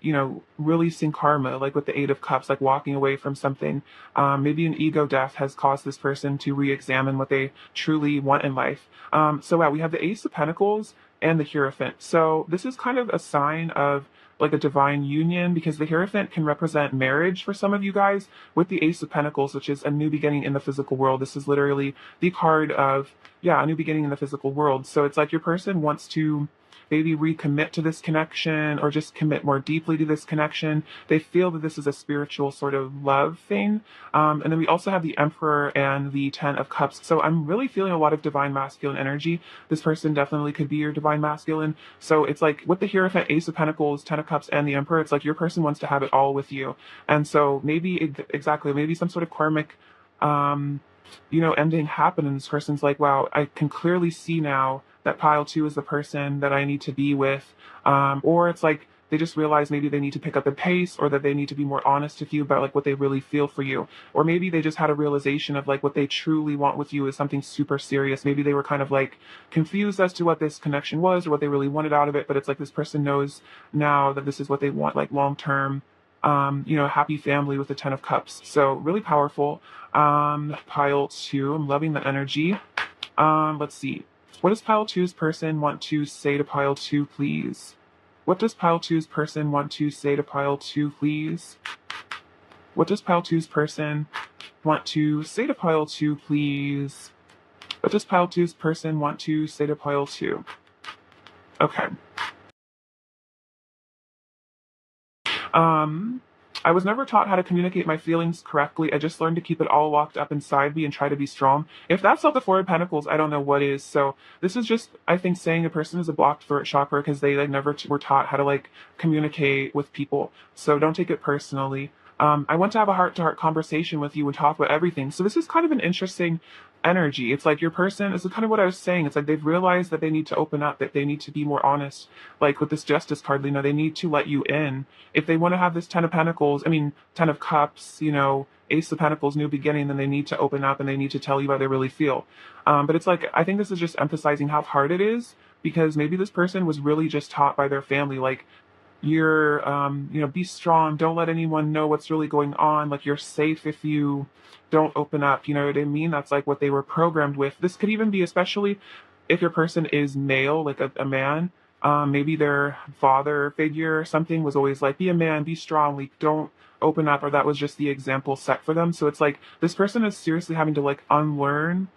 releasing karma, like with the Eight of Cups, like walking away from something. Maybe an ego death has caused this person to re-examine what they truly want in life. So yeah, we have the Ace of Pentacles and the Hierophant. So this is kind of a sign of like a divine union, because the Hierophant can represent marriage for some of you guys, with the Ace of Pentacles, which is a new beginning in the physical world. This is literally the card of, yeah, a new beginning in the physical world. So it's like your person wants to maybe recommit to this connection, or just commit more deeply to this connection. They feel that this is a spiritual sort of love thing. And then we also have the Emperor and the Ten of Cups. So I'm really feeling a lot of divine masculine energy. This person definitely could be your divine masculine. So it's like with the Hierophant, Ace of Pentacles, Ten of Cups, and the Emperor, it's like your person wants to have it all with you. And so maybe, exactly, maybe some sort of karmic, ending happened, and this person's like, wow, I can clearly see now that pile two is the person that I need to be with. Or it's like they just realize maybe they need to pick up the pace, or that they need to be more honest with you about like what they really feel for you. Or maybe they just had a realization of like what they truly want with you is something super serious. Maybe they were kind of like confused as to what this connection was, or what they really wanted out of it. But it's like this person knows now that this is what they want, like long term, happy family with the Ten of Cups. So really powerful. Pile two, I'm loving the energy. Let's see. What does pile two's person want to say to pile two, please? What does pile two's person want to say to pile two, please? What does pile two's person want to say to pile two, please? What does pile two's person want to say to pile two? Okay. I was never taught how to communicate my feelings correctly. I just learned to keep it all locked up inside me and try to be strong. If that's not the Four of Pentacles, I don't know what is. So this is just, I think, saying a person is a blocked throat chakra because they like never were taught how to like communicate with people. So don't take it personally. I want to have a heart-to-heart conversation with you and talk about everything. So this is kind of an interesting energy. It's like your person, this is kind of what I was saying. It's like they've realized that they need to open up, that they need to be more honest. Like with this Justice card, they need to let you in. If they want to have this Ten of Pentacles, Ten of Cups, Ace of Pentacles, new beginning, then they need to open up and they need to tell you how they really feel. But it's like, I think this is just emphasizing how hard it is, because maybe this person was really just taught by their family, like, you're be strong, don't let anyone know what's really going on, like you're safe if you don't open up, you know what I mean? That's like what they were programmed with. This could even be, especially if your person is male, like a man, maybe their father figure or something was always like, be a man, be strong, like don't open up, or that was just the example set for them. So it's like this person is seriously having to like unlearn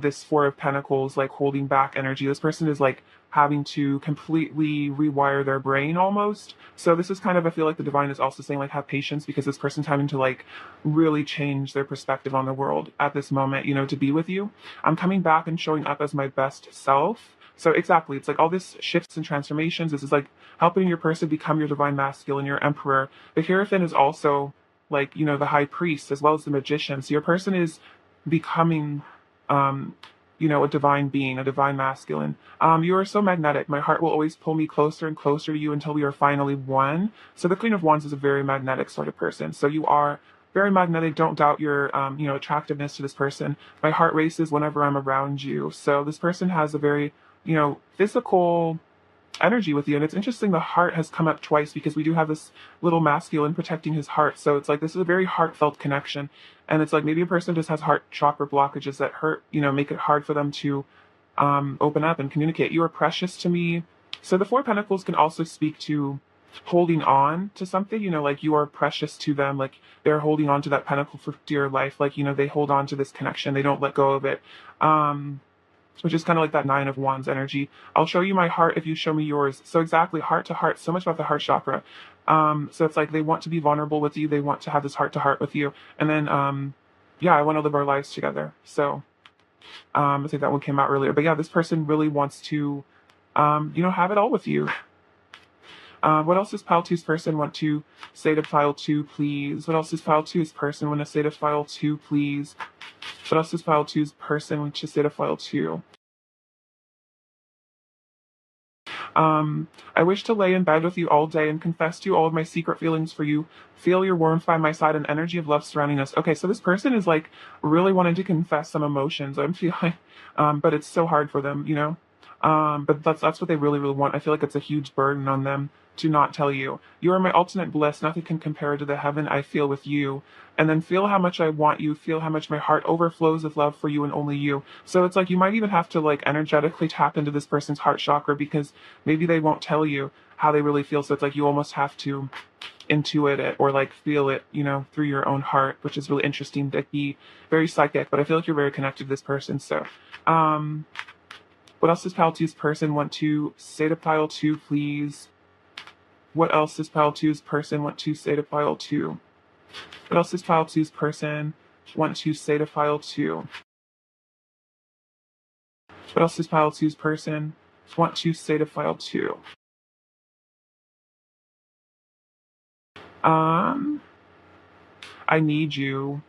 this Four of Pentacles, like holding back energy. This person is like having to completely rewire their brain almost. So this is kind of, I feel like the divine is also saying like, have patience, because this person's having to like really change their perspective on the world at this moment, to be with you. I'm coming back and showing up as my best self. So exactly, it's like all this shifts and transformations. This is like helping your person become your divine masculine, your emperor. The Hierophant is also like, the high priest as well as the magician. So your person is becoming, a divine being, a divine masculine. You are so magnetic. My heart will always pull me closer and closer to you until we are finally one. So the Queen of Wands is a very magnetic sort of person. So you are very magnetic. Don't doubt your, attractiveness to this person. My heart races whenever I'm around you. So this person has a very, physical energy with you. And it's interesting, the heart has come up twice, because we do have this little masculine protecting his heart. So it's like this is a very heartfelt connection. And it's like maybe a person just has heart chakra blockages that hurt, make it hard for them to open up and communicate. You are precious to me. So the Four of Pentacles can also speak to holding on to something, like you are precious to them, like they're holding on to that pentacle for dear life, like, they hold on to this connection, they don't let go of it. Which is kind of like that Nine of Wands energy. I'll show you my heart if you show me yours. So exactly, heart to heart, so much about the heart chakra. So it's like they want to be vulnerable with you. They want to have this heart to heart with you. And then, I want to live our lives together. So I think that one came out earlier. But yeah, this person really wants to, have it all with you. What else does pile two's person want to say to pile two, please? What else does pile two's person want to say to pile two, please? What else does pile two's person want to say to pile two? I wish to lay in bed with you all day and confess to you all of my secret feelings for you. Feel your warmth by my side and energy of love surrounding us. Okay, so this person is like really wanting to confess some emotions, I'm feeling, but it's so hard for them, but that's what they really, really want. I feel like it's a huge burden on them. to not tell you. You are my ultimate bliss. Nothing can compare to the heaven I feel with you. And then feel how much I want you. Feel how much my heart overflows with love for you and only you. So it's like you might even have to like energetically tap into this person's heart chakra, because maybe they won't tell you how they really feel. So it's like you almost have to intuit it or like feel it, through your own heart, which is really interesting. Like be very psychic, but I feel like you're very connected to this person. So, what else does pile two's person want to say to pile two, please? What else does pile two's person want to say to pile two? What else does pile two's person want to say to pile two? What else does pile two's person want to say to pile two? I need you.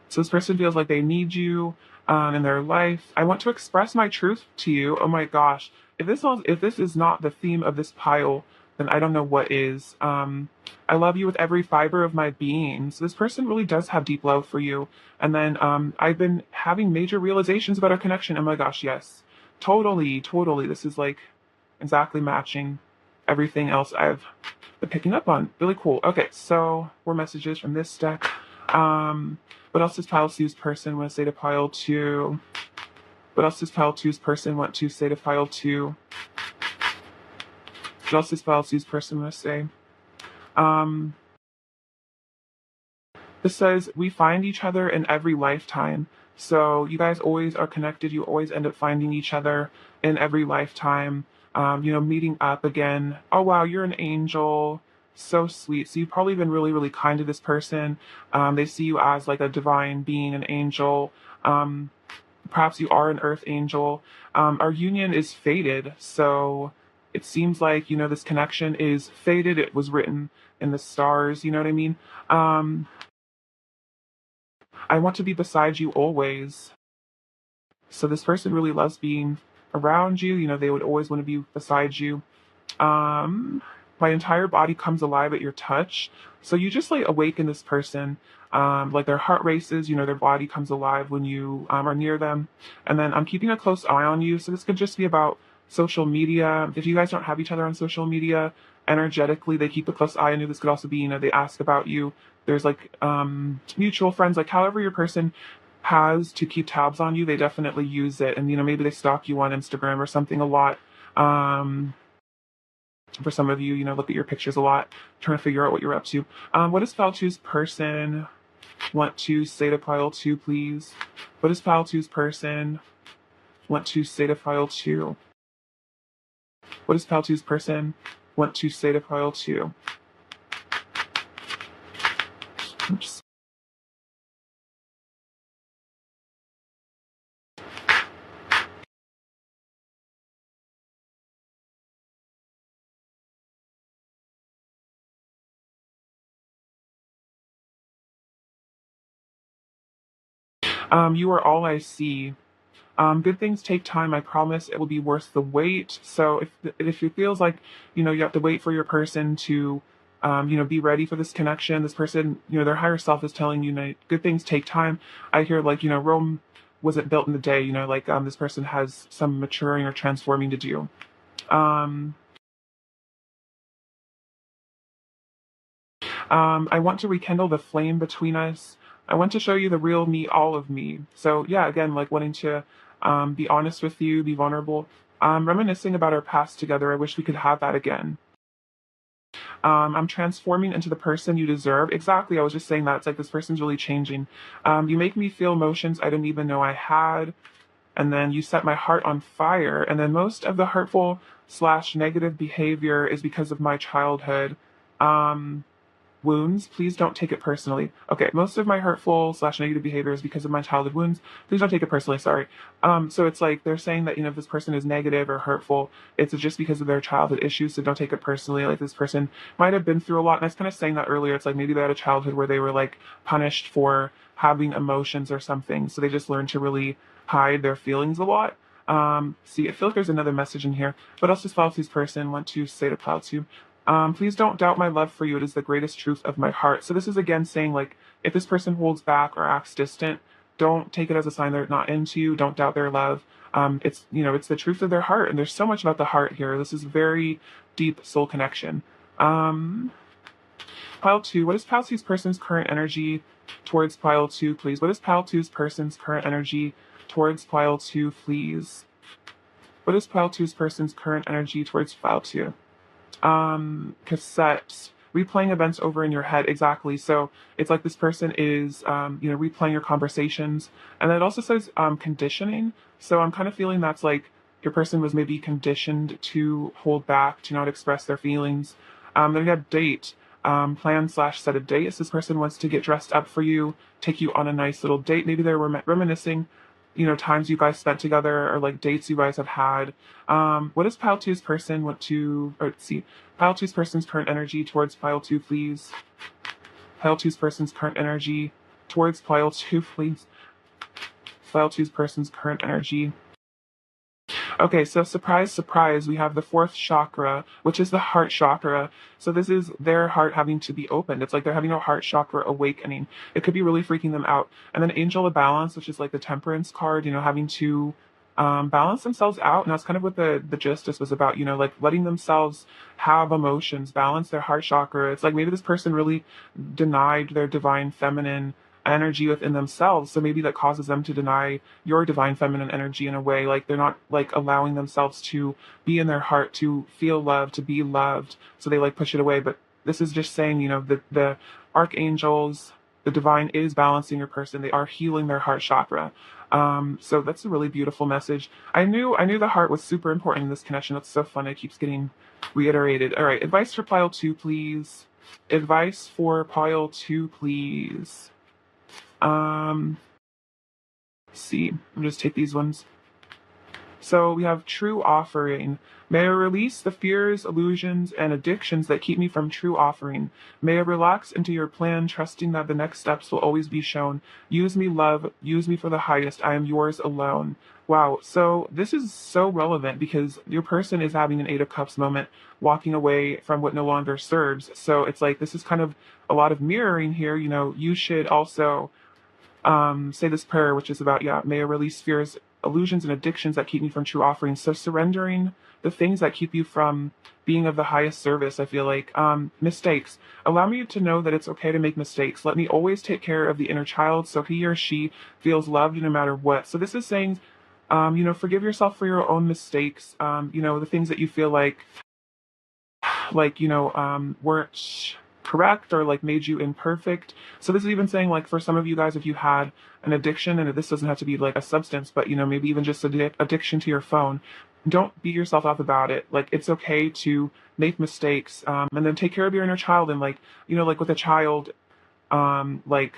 So this person feels like they need you in their life. I want to express my truth to you. Oh my gosh. If this is not the theme of this pile, then I don't know what is. I love you with every fiber of my being. So this person really does have deep love for you. And then I've been having major realizations about our connection. Oh my gosh, yes. Totally, totally. This is like exactly matching everything else I've been picking up on. Really cool. Okay, so more messages from this deck. What else does pile two's person want to say to pile two? What else does pile two's person want to say to pile two? What else does pile two's person want to say? This says, we find each other in every lifetime. So you guys always are connected. You always end up finding each other in every lifetime. Meeting up again. Oh, wow, you're an angel. So sweet. So you've probably been really, really kind to this person. They see you as like a divine being, an angel. Perhaps you are an earth angel. Our union is fated. So it seems like, this connection is fated. It was written in the stars. You know what I mean? I want to be beside you always. So this person really loves being around you. They would always want to be beside you. My entire body comes alive at your touch. So you just like awaken this person. Like their heart races, their body comes alive when you are near them. And then I'm keeping a close eye on you. So this could just be about social media. If you guys don't have each other on social media, energetically, they keep a close eye on you. This could also be, they ask about you. There's like mutual friends, like however your person has to keep tabs on you, they definitely use it. And, maybe they stalk you on Instagram or something a lot. For some of you, look at your pictures a lot, trying to figure out what you're up to. What does pile two's person want to say to pile two, please? What does pile two's person want to say to pile two? What does pile two's person want to say to pile two? Oops. You are all I see. Good things take time. I promise it will be worth the wait. So if it feels like, you have to wait for your person to, be ready for this connection, this person, their higher self is telling you, good things take time. I hear like, Rome wasn't built in the day, like this person has some maturing or transforming to do. I want to rekindle the flame between us. I want to show you the real me, all of me. So yeah, again, like wanting to be honest with you, be vulnerable. Reminiscing about our past together. I wish we could have that again. I'm transforming into the person you deserve. Exactly. I was just saying that. It's like this person's really changing. You make me feel emotions I didn't even know I had. And then you set my heart on fire. And then most of the hurtful / negative behavior is because of my childhood. Wounds, please don't take it personally. Okay, most of my hurtful / negative behavior is because of my childhood wounds. Please don't take it personally, sorry. So it's like they're saying that, if this person is negative or hurtful, it's just because of their childhood issues, so don't take it personally. Like this person might have been through a lot, and I was kind of saying that earlier. It's like maybe they had a childhood where they were like punished for having emotions or something, so they just learned to really hide their feelings a lot. See, I feel like there's another message in here. What else does Plow Two's person want to say to Plow Two? Please don't doubt my love for you. It is the greatest truth of my heart. So this is again saying like, if this person holds back or acts distant, don't take it as a sign they're not into you. Don't doubt their love. It's, it's the truth of their heart. And there's so much about the heart here. This is very deep soul connection. Um, Pile two, what is Pile two's person's current energy towards Pile two, please? What is Pile two's person's current energy towards Pile two, please? What is Pile two's person's current energy towards Pile two? Cassettes, replaying events over in your head. Exactly. So it's like this person is, replaying your conversations. And then it also says, conditioning. So I'm kind of feeling that's like your person was maybe conditioned to hold back, to not express their feelings. Then we have date, plan slash set a date. So this person wants to get dressed up for you, take you on a nice little date. Maybe they're reminiscing, times you guys spent together or like dates you guys have had. What does Pile two's person want to, or let's see, Pile two's person's current energy towards Pile two, please? Pile two's person's current energy towards Pile two, please. Pile two's person's current energy. Okay, so surprise, surprise, we have the fourth chakra, which is the heart chakra. So this is their heart having to be opened. It's like they're having a heart chakra awakening. It could be really freaking them out. And then Angel of Balance, which is like the Temperance card, having to balance themselves out. And that's kind of what the justice was about, like letting themselves have emotions, balance their heart chakra. It's like maybe this person really denied their divine feminine energy within themselves, so maybe that causes them to deny your divine feminine energy in a way, like they're not like allowing themselves to be in their heart, to feel love, to be loved, so they like push it away. But this is just saying, the archangels, the divine is balancing your person. They are healing their heart chakra. So that's a really beautiful message. I knew the heart was super important in this connection. That's so fun. It keeps getting reiterated. All right, advice for Pile two, please. Advice for Pile two, please. Let's see, I'll just take these ones. So we have true offering. May I release the fears, illusions, and addictions that keep me from true offering. May I relax into your plan, trusting that the next steps will always be shown. Use me, love. Use me for the highest. I am yours alone. Wow. So this is so relevant because your person is having an Eight of Cups moment, walking away from what no longer serves. So it's like this is kind of a lot of mirroring here. You should also say this prayer, which is about, may I release fears, illusions, and addictions that keep me from true offerings. So surrendering the things that keep you from being of the highest service, I feel like. Mistakes. Allow me to know that it's okay to make mistakes. Let me always take care of the inner child so he or she feels loved no matter what. So this is saying, forgive yourself for your own mistakes. The things that you feel like, weren't correct or like made you imperfect. So this is even saying like for some of you guys, if you had an addiction, and this doesn't have to be like a substance, but maybe even just addiction to your phone, don't beat yourself up about it. Like it's okay to make mistakes, and then take care of your inner child. And like like with a child, like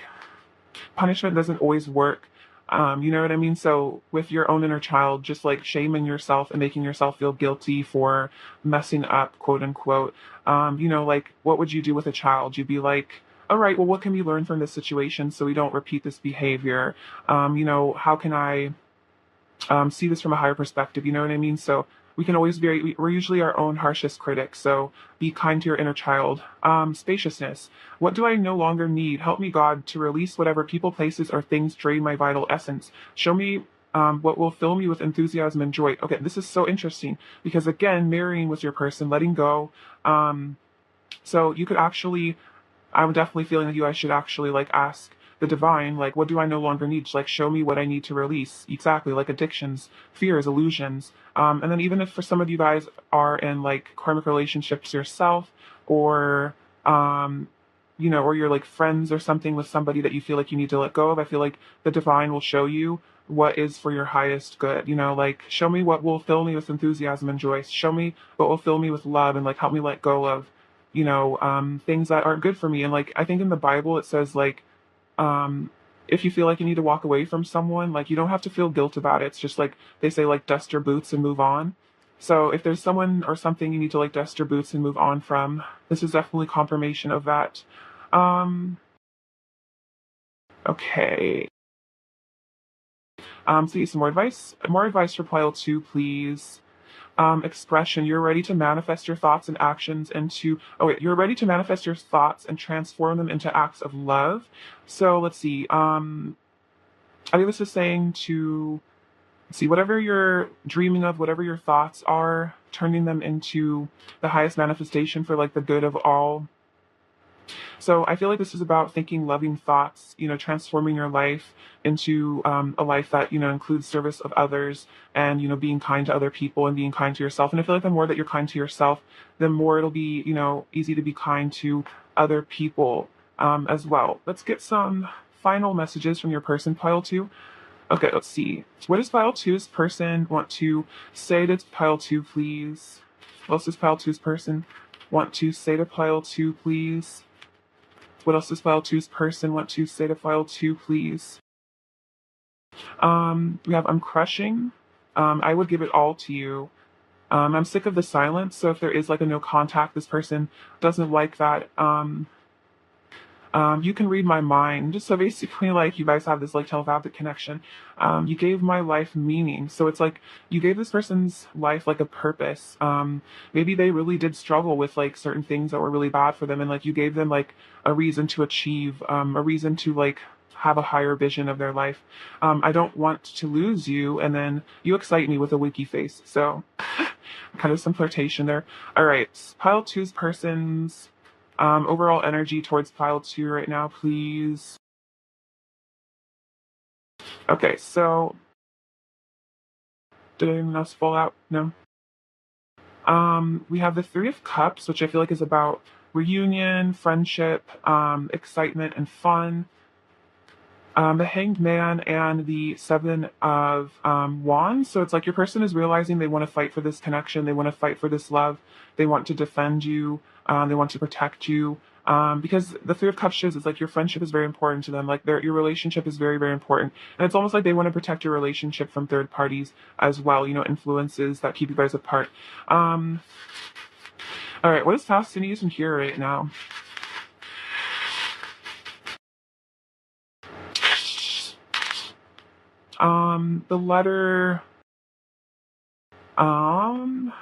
punishment doesn't always work. You know what I mean? So with your own inner child, just like shaming yourself and making yourself feel guilty for messing up, quote unquote. Like what would you do with a child? You'd be like, all right, well, what can we learn from this situation so we don't repeat this behavior? How can I see this from a higher perspective? You know what I mean? So we can always we're usually our own harshest critics. So be kind to your inner child. Spaciousness. What do I no longer need? Help me, God, to release whatever people, places, or things drain my vital essence. Show me what will fill me with enthusiasm and joy. Okay, this is so interesting because again, marrying with your person, letting go. So you could actually, I'm definitely feeling that you guys should actually like ask the divine, like, what do I no longer need? Like, show me what I need to release. Exactly, like addictions, fears, illusions. And then even if for some of you guys are in like karmic relationships yourself, or or you're like friends or something with somebody that you feel like you need to let go of, I feel like the divine will show you what is for your highest good. Like show me what will fill me with enthusiasm and joy. Show me what will fill me with love and like help me let go of, things that aren't good for me. And like I think in the Bible it says like, if you feel like you need to walk away from someone, like you don't have to feel guilt about it. It's just like they say, like dust your boots and move on. So if there's someone or something you need to like dust your boots and move on from, this is definitely confirmation of that. Okay. So some more advice. More advice for Pile 2, please. Expression. You're ready to manifest your thoughts and actions into, you're ready to manifest your thoughts and transform them into acts of love. So let's see. I think this is saying to See, whatever you're dreaming of, whatever your thoughts are, turning them into the highest manifestation for like the good of all. So I feel like this is about thinking loving thoughts, transforming your life into a life that, includes service of others and, being kind to other people and being kind to yourself. And I feel like the more that you're kind to yourself, the more it'll be, easy to be kind to other people as well. Let's get some final messages from your person, pile two. Okay, let's see. What does pile two's person want to say to pile two, please? What else does pile two's person want to say to pile two, please? What else does file two's person want to say to file two, please? We have I'm crushing. I would give it all to you. I'm sick of the silence. So if there is like a no contact, this person doesn't like that. You can read my mind. So basically, like, you guys have this like telepathic connection. You gave my life meaning. So it's like you gave this person's life like a purpose. Maybe they really did struggle with like certain things that were really bad for them, and like you gave them like a reason to achieve, a reason to like have a higher vision of their life. I don't want to lose you, and then you excite me with a winky face. So kind of some flirtation there. All right, pile two's person's overall energy towards pile two right now, please. Okay, so did anyone else fall out? No. We have the Three of Cups, which I feel like is about reunion, friendship, excitement, and fun. The Hanged Man and the Seven of Wands. So it's like your person is realizing they want to fight for this connection. They want to fight for this love. They want to defend you. They want to protect you. Because the Three of Cups shows it's like your friendship is very important to them. Like your relationship is very, very important. And it's almost like they want to protect your relationship from third parties as well, influences that keep you guys apart. All right, what is fascinating from here right now? The letter, um,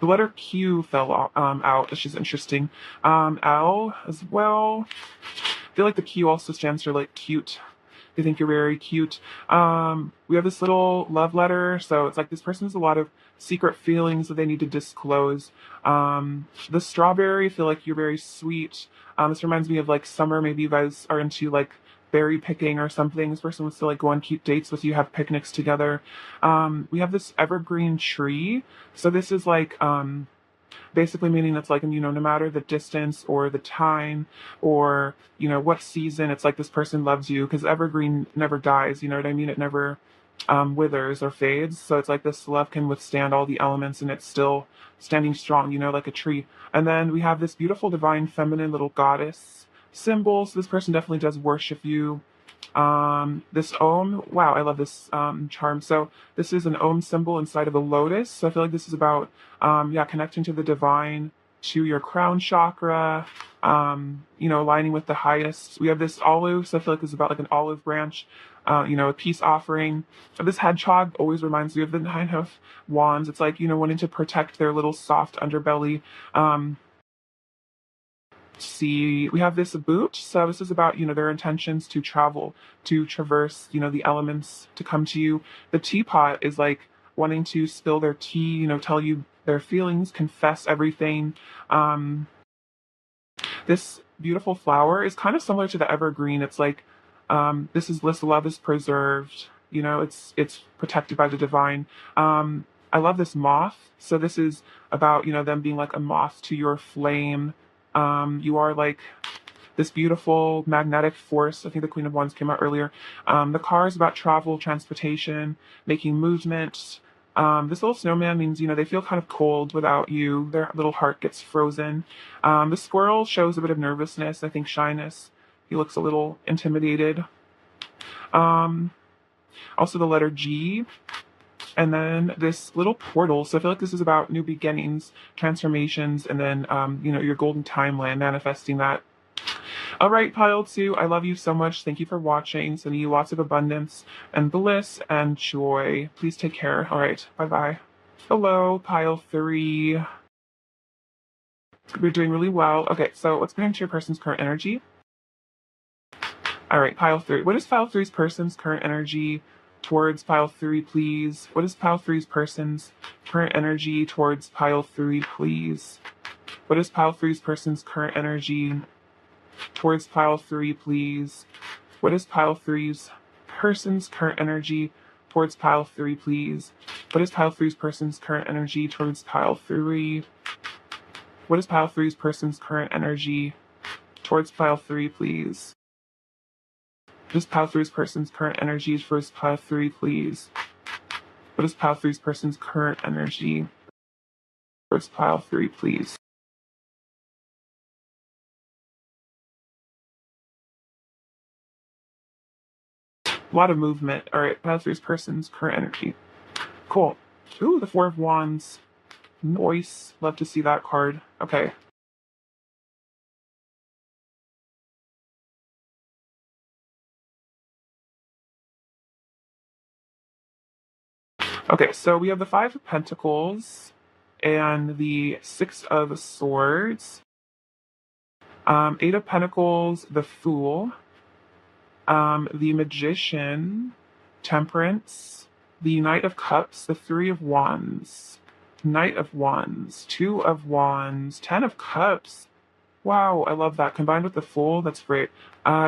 the letter Q fell out, which is interesting. L as well. I feel like the Q also stands for like cute. They think you're very cute. We have this little love letter, so it's like this person has a lot of secret feelings that they need to disclose. The strawberry, I feel like you're very sweet. This reminds me of like summer. Maybe you guys are into like berry picking or something. This person wants to like go on cute dates with you, have picnics together. We have this evergreen tree. So this is like basically meaning it's like, no matter the distance or the time or, what season, it's like this person loves you because evergreen never dies. You know what I mean? It never withers or fades. So it's like this love can withstand all the elements and it's still standing strong, like a tree. And then we have this beautiful divine feminine little goddess symbol. So this person definitely does worship you. This Om, wow, I love this charm. So this is an Om symbol inside of a lotus. So I feel like this is about, connecting to the divine, to your crown chakra, aligning with the highest. We have this olive, so I feel like this is about like an olive branch, a peace offering. This hedgehog always reminds me of the Nine of Wands. It's like, wanting to protect their little soft underbelly. See, we have this boot. So this is about, their intentions to travel, to traverse, the elements to come to you. The teapot is like wanting to spill their tea, tell you their feelings, confess everything. This beautiful flower is kind of similar to the evergreen. It's like, this love is preserved, it's protected by the divine. I love this moth. So this is about, them being like a moth to your flame. You are like this beautiful magnetic force. I think the Queen of Wands came out earlier. The car is about travel, transportation, making movement. This little snowman means, they feel kind of cold without you. Their little heart gets frozen. The squirrel shows a bit of nervousness, I think shyness. He looks a little intimidated. Also the letter G. And then this little portal. So I feel like this is about new beginnings, transformations, and then, your golden timeline, manifesting that. All right, pile two, I love you so much. Thank you for watching. Sending you lots of abundance and bliss and joy. Please take care. All right, bye-bye. Hello, pile three. We're doing really well. Okay, so let's get into your person's current energy. All right, pile three. What is pile three's person's current energy towards pile 3, please? What is pile 3's person's current energy towards pile 3, please? What is pile 3's person's current energy towards pile 3, please? What is pile 3's person's current energy towards pile 3, please? What is pile 3's person's current energy towards pile 3? What is pile 3's person's current energy towards pile 3, please? What is pile 3's person's current energy towards pile 3, please? What is pile 3's person's current energy towards pile 3, please? A lot of movement. All right, pile 3's person's current energy. Cool. Ooh, the Four of Wands. Nice. Love to see that card. Okay. Okay, so we have the Five of Pentacles and the Six of Swords. Eight of Pentacles, the Fool. The Magician, Temperance. The Knight of Cups, the Three of Wands. Knight of Wands, Two of Wands, Ten of Cups. Wow, I love that. Combined with the Fool, that's great.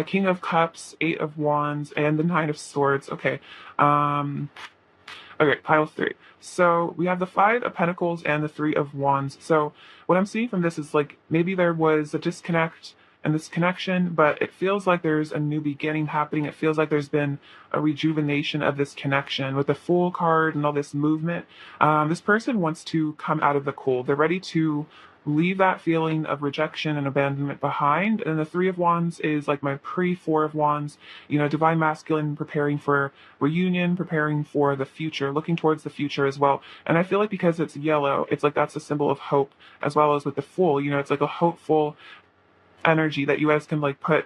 King of Cups, Eight of Wands, and the Nine of Swords. Okay. Okay, pile 3. So we have the Five of Pentacles and the Three of Wands. So what I'm seeing from this is like maybe there was a disconnect and this connection, but it feels like there's a new beginning happening. It feels like there's been a rejuvenation of this connection with the Fool card and all this movement. This person wants to come out of the cold. They're ready to leave that feeling of rejection and abandonment behind. And the Three of Wands is like my pre-Four of Wands, divine masculine, preparing for reunion, preparing for the future, looking towards the future as well. And I feel like because it's yellow, it's like that's a symbol of hope, as well as with the Fool, it's like a hopeful energy that you guys can like put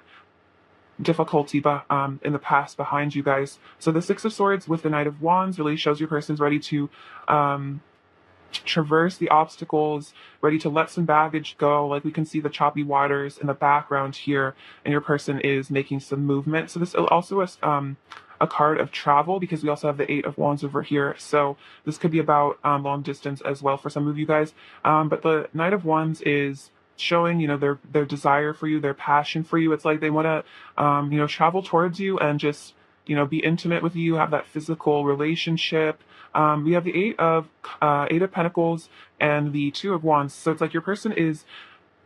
difficulty in the past behind you guys. So the Six of Swords with the Knight of Wands really shows your person's ready to traverse the obstacles, ready to let some baggage go. Like we can see the choppy waters in the background here, and your person is making some movement. So this also is a card of travel, because we also have the Eight of Wands over here. So this could be about long distance as well for some of you guys. But the Knight of Wands is showing their desire for you, their passion for you. It's like they want to travel towards you and just be intimate with you, have that physical relationship. We have the Eight of Pentacles and the Two of Wands. So it's like your person is,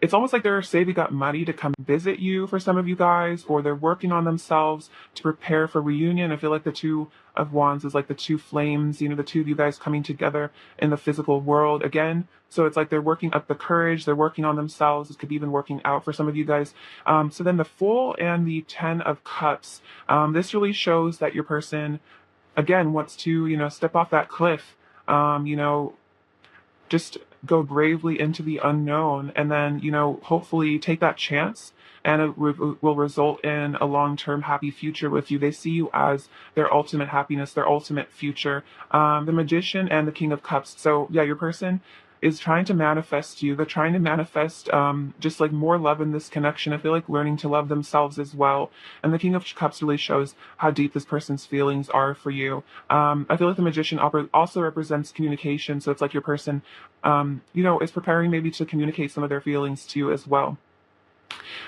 it's almost like they're saving up money to come visit you for some of you guys, or they're working on themselves to prepare for reunion. I feel like the Two of Wands is like the two flames, the two of you guys coming together in the physical world again. So it's like they're working up the courage, they're working on themselves. It could be even working out for some of you guys. So then the Fool and the Ten of Cups. This really shows that your person, again, wants to, step off that cliff, just go bravely into the unknown, and then, hopefully take that chance, and it will result in a long-term happy future with you. They see you as their ultimate happiness, their ultimate future. The Magician and the King of Cups. So yeah, your person is trying to manifest you. They're trying to manifest just like more love in this connection. I feel like learning to love themselves as well. And the King of Cups really shows how deep this person's feelings are for you. I feel like the Magician also represents communication. So it's like your person, is preparing maybe to communicate some of their feelings to you as well.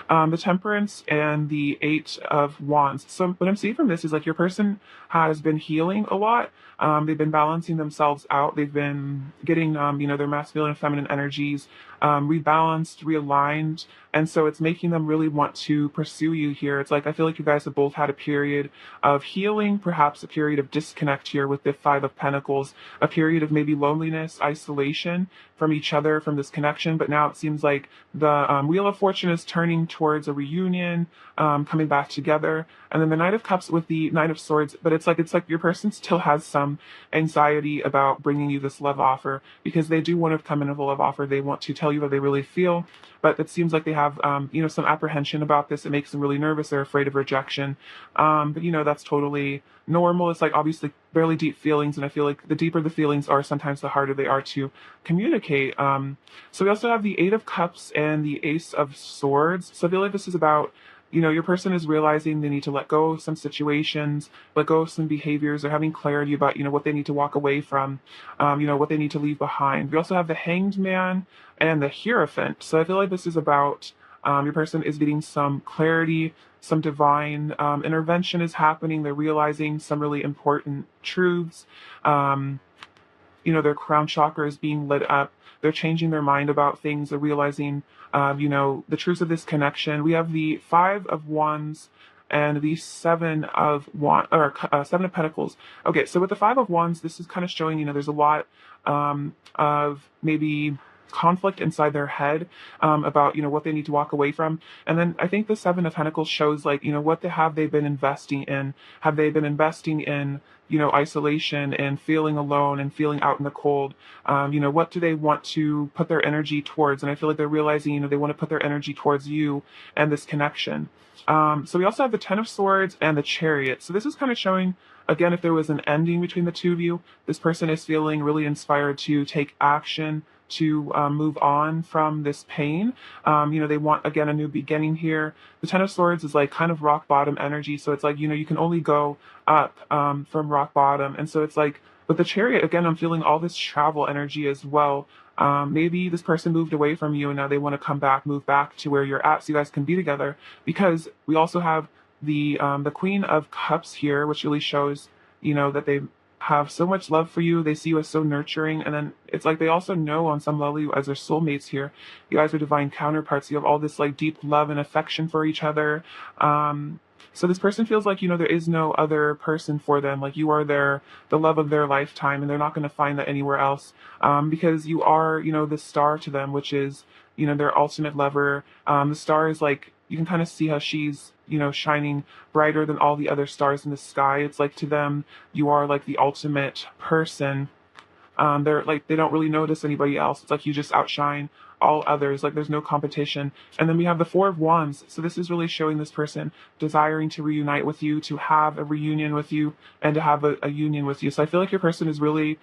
The Temperance and the Eight of Wands. So what I'm seeing from this is like your person has been healing a lot. They've been balancing themselves out. They've been getting, their masculine and feminine energies rebalanced, realigned. And so it's making them really want to pursue you here. It's like, I feel like you guys have both had a period of healing, perhaps a period of disconnect here with the Five of Pentacles, a period of maybe loneliness, isolation from each other, from this connection. But now it seems like the Wheel of Fortune is turning towards a reunion, coming back together. And then the Knight of Cups with the Knight of Swords. But it's like your person still has some anxiety about bringing you this love offer, because they do want to come in with a love offer. They want to tell you what they really feel, but it seems like they have, some apprehension about this. It makes them really nervous. They're afraid of rejection. But that's totally normal. It's like obviously barely deep feelings. And I feel like the deeper the feelings are, sometimes the harder they are to communicate. So we also have the Eight of Cups and the Ace of Swords. So I feel like this is about you know, your person is realizing they need to let go of some situations, let go of some behaviors. They're having clarity about, you know, what they need to walk away from, you know, what they need to leave behind. We also have the Hanged Man and the Hierophant. So I feel like this is about your person is getting some clarity, some divine intervention is happening. They're realizing some really important truths. Um, you know, their crown chakra is being lit up. They're changing their mind about things. They're realizing, you know, the truths of this connection. We have the Five of Wands and the Seven of Pentacles. Okay, so with the Five of Wands, this is kind of showing, you know, there's a lot of maybe conflict inside their head about, you know, what they need to walk away from. And then I think the Seven of Pentacles shows, like, you know, what have they been investing in? Have they been investing in, you know, isolation and feeling alone and feeling out in the cold? You know, what do they want to put their energy towards? And I feel like they're realizing, you know, they want to put their energy towards you and this connection. So we also have the Ten of Swords and the Chariot. So this is kind of showing, again, if there was an ending between the two of you, this person is feeling really inspired to take action, to move on from this pain. You know, they want, again, a new beginning here. The Ten of Swords is like kind of rock bottom energy. So it's like, you know, you can only go up from rock bottom. And so it's like, with the Chariot, again, I'm feeling all this travel energy as well. Maybe this person moved away from you and now they want to come back, move back to where you're at so you guys can be together. Because we also have the Queen of Cups here, which really shows, you know, that they have so much love for you. They see you as so nurturing. And then it's like they also know on some level you as their soulmates here. You guys are divine counterparts. You have all this like deep love and affection for each other. So this person feels like, you know, there is no other person for them. Like you are the love of their lifetime, and they're not going to find that anywhere else. Because you are, you know, the star to them, which is, you know, their ultimate lover. The star is like, you can kind of see how she's, you know, shining brighter than all the other stars in the sky. It's like to them, you are like the ultimate person. They're like, they don't really notice anybody else. It's like you just outshine all others. Like there's no competition. And then we have the Four of Wands. So this is really showing this person desiring to reunite with you, to have a reunion with you, and to have a union with you. So I feel like your person is really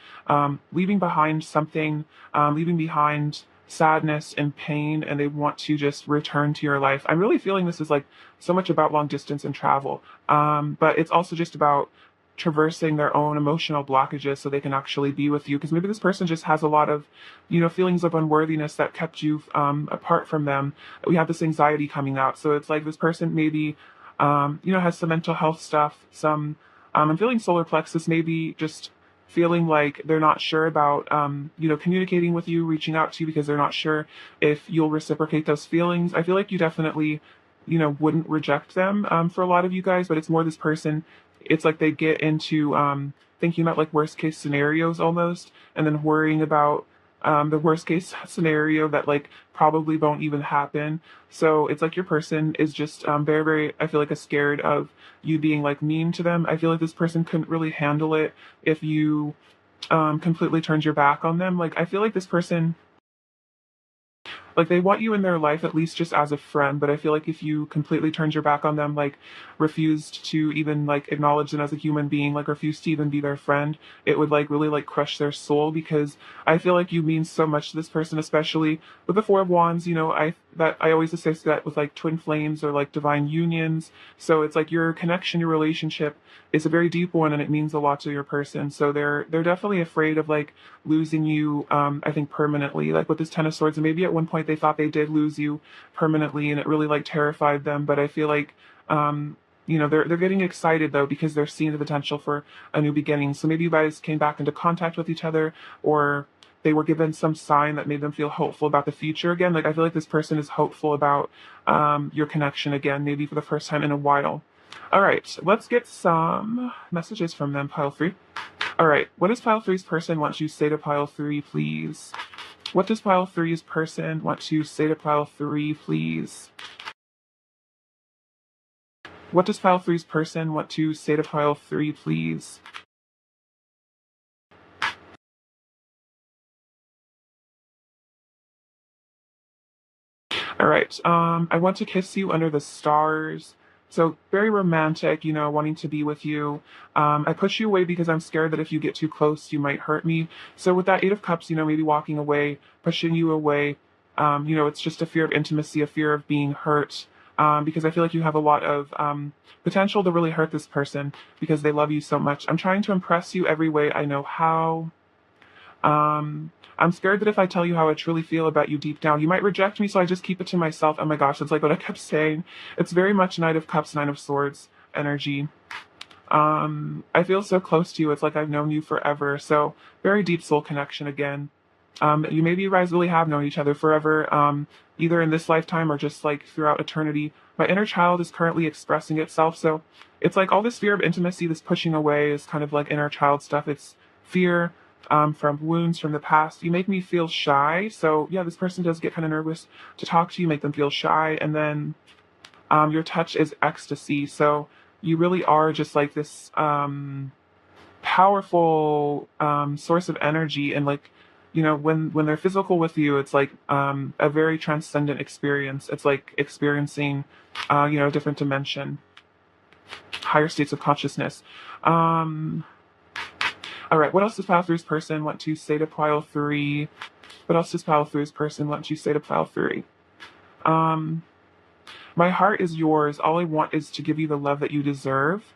leaving behind something, leaving behind sadness and pain, and they want to just return to your life. I'm really feeling this is like so much about long distance and travel, but it's also just about traversing their own emotional blockages so they can actually be with you, because maybe this person just has a lot of, you know, feelings of unworthiness that kept you apart from them. We have this anxiety coming out, so it's like this person maybe you know, has some mental health stuff, some I'm feeling solar plexus, maybe just feeling like they're not sure about you know, communicating with you, reaching out to you, because they're not sure if you'll reciprocate those feelings. I feel like you definitely, you know, wouldn't reject them for a lot of you guys, but it's more this person, it's like they get into thinking about like worst case scenarios almost, and then worrying about the worst case scenario that like probably won't even happen. So it's like your person is just very, very, I feel like, scared of you being like mean to them. I feel like this person couldn't really handle it if you completely turned your back on them. Like I feel like this person, like they want you in their life at least just as a friend, but I feel like if you completely turned your back on them, like refused to even like acknowledge them as a human being, like refused to even be their friend, it would like really like crush their soul, because I feel like you mean so much to this person, especially with the Four of Wands. You know, I always associate that with like twin flames or like divine unions. So it's like your connection, your relationship is a very deep one, and it means a lot to your person. So they're definitely afraid of like losing you, I think permanently, like with this Ten of Swords. And maybe at one point they thought they did lose you permanently, and it really like terrified them. But I feel like you know, they're getting excited though, because they're seeing the potential for a new beginning. So maybe you guys came back into contact with each other, or they were given some sign that made them feel hopeful about the future again. Like I feel like this person is hopeful about your connection again, maybe for the first time in a while. All right, let's get some messages from them, pile 3. All right, what does pile 3's person want you to say to pile 3, please? What does pile 3's person want to say to pile 3, please? What does pile 3's person want to say to pile 3, please? All right. I want to kiss you under the stars. So very romantic, you know, wanting to be with you. I push you away because I'm scared that if you get too close, you might hurt me. So with that Eight of Cups, you know, maybe walking away, pushing you away. You know, it's just a fear of intimacy, a fear of being hurt. because I feel like you have a lot of potential to really hurt this person because they love you so much. I'm trying to impress you every way I know how. I'm scared that if I tell you how I truly feel about you deep down, you might reject me, so I just keep it to myself. Oh my gosh, it's like what I kept saying. It's very much Knight of Cups, Nine of Swords energy. I feel so close to you. It's like I've known you forever. So very deep soul connection again. Maybe you guys really have known each other forever, either in this lifetime or just like throughout eternity. My inner child is currently expressing itself. So it's like all this fear of intimacy, this pushing away is kind of like inner child stuff. It's fear, from wounds from the past. You make me feel shy. So yeah, this person does get kind of nervous to talk to you, make them feel shy. And then your touch is ecstasy. So you really are just like this powerful source of energy. And like, when they're physical with you, it's like a very transcendent experience. It's like experiencing, a different dimension, higher states of consciousness. All right, what else does pile three's person want to say to pile three? What else does pile three's person want to say to pile three? My heart is yours. All I want is to give you the love that you deserve.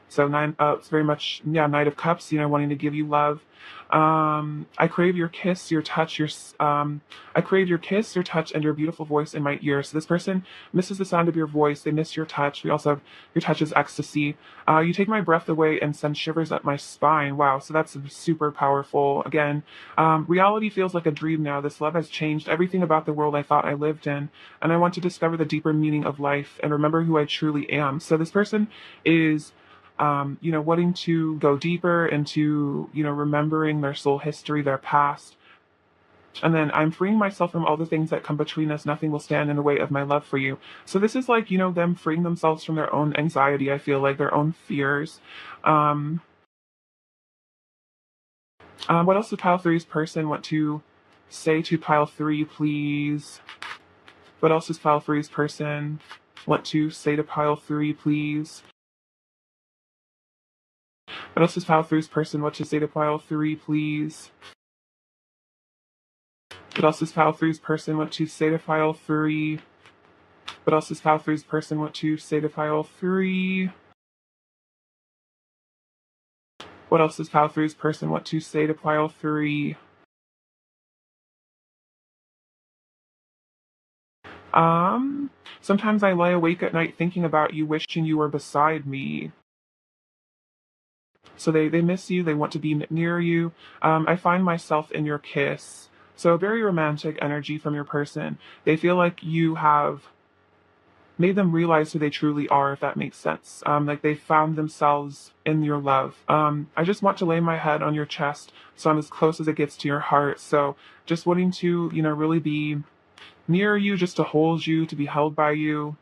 So it's very much, Knight of Cups, wanting to give you love. I crave your kiss, your touch, I crave your kiss, your touch, and your beautiful voice in my ear. So this person misses the sound of your voice. They miss your touch. We also have your touch is ecstasy. You take my breath away and send shivers up my spine. Wow. So that's super powerful. Again, reality feels like a dream now. This love has changed everything about the world I thought I lived in. And I want to discover the deeper meaning of life and remember who I truly am. So this person is wanting to go deeper into, remembering their soul history, their past. And then I'm freeing myself from all the things that come between us. Nothing will stand in the way of my love for you. So this is like, them freeing themselves from their own anxiety. I feel like their own fears. What else does pile three's person want to say to pile three, please? What else does pile three's person want to say to pile three, please? What else does pile three's person want to say to pile three, please? What else does pile three's person want to say to pile three? What else does pile three's person want to say to pile three? What else does pile three's person want to say to pile three? Sometimes I lie awake at night thinking about you, wishing you were beside me. So they miss you, they want to be near you. I find myself in your kiss. So very romantic energy from your person. They feel like you have made them realize who they truly are, if that makes sense. Like they found themselves in your love. I just want to lay my head on your chest so I'm as close as it gets to your heart. So just wanting to, really be near you, just to hold you, to be held by you.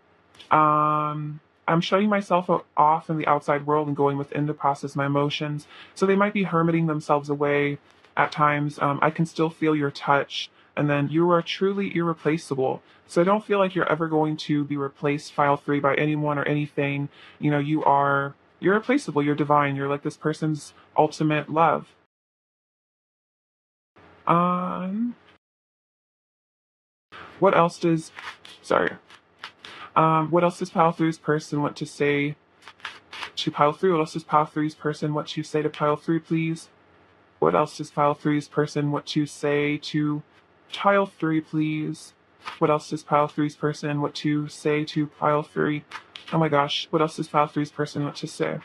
I'm shutting myself off from the outside world and going within to process my emotions. So they might be hermiting themselves away at times. I can still feel your touch. And then you are truly irreplaceable. So I don't feel like you're ever going to be replaced, file three, by anyone or anything. You're irreplaceable. You're divine. You're like this person's ultimate love. Um, what else does, sorry. What else does pile three's person want to say to pile three? What else does pile three's person want to say to pile three, please? What else does pile three's person want to say to pile three, please? What else does pile three's person want to say to pile three? Oh my gosh, what else does pile three's person want to say?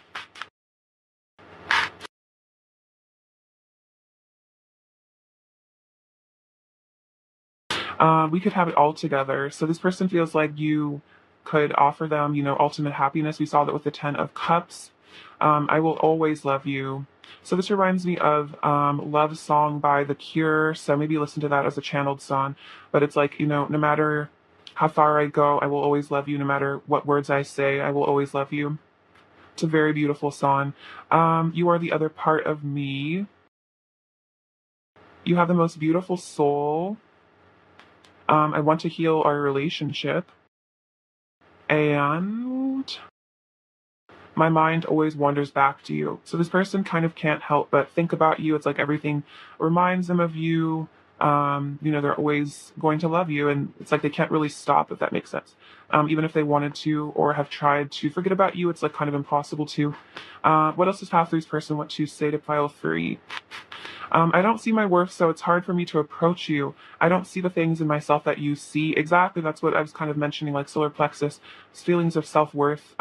We could have it all together. So this person feels like you could offer them, ultimate happiness. We saw that with the 10 of Cups. I will always love you. So this reminds me of Love Song by The Cure. So maybe listen to that as a channeled song. But it's like, no matter how far I go, I will always love you. No matter what words I say, I will always love you. It's a very beautiful song. You are the other part of me. You have the most beautiful soul. I want to heal our relationship. And my mind always wanders back to you. So this person kind of can't help but think about you. It's like everything reminds them of you. They're always going to love you, and it's like they can't really stop, if that makes sense. Even if they wanted to or have tried to forget about you, it's like kind of impossible to. What else does pile three's person want to say to pile three? I don't see my worth, so it's hard for me to approach you. I don't see the things in myself that you see. Exactly, that's what I was kind of mentioning, like solar plexus, feelings of self-worth.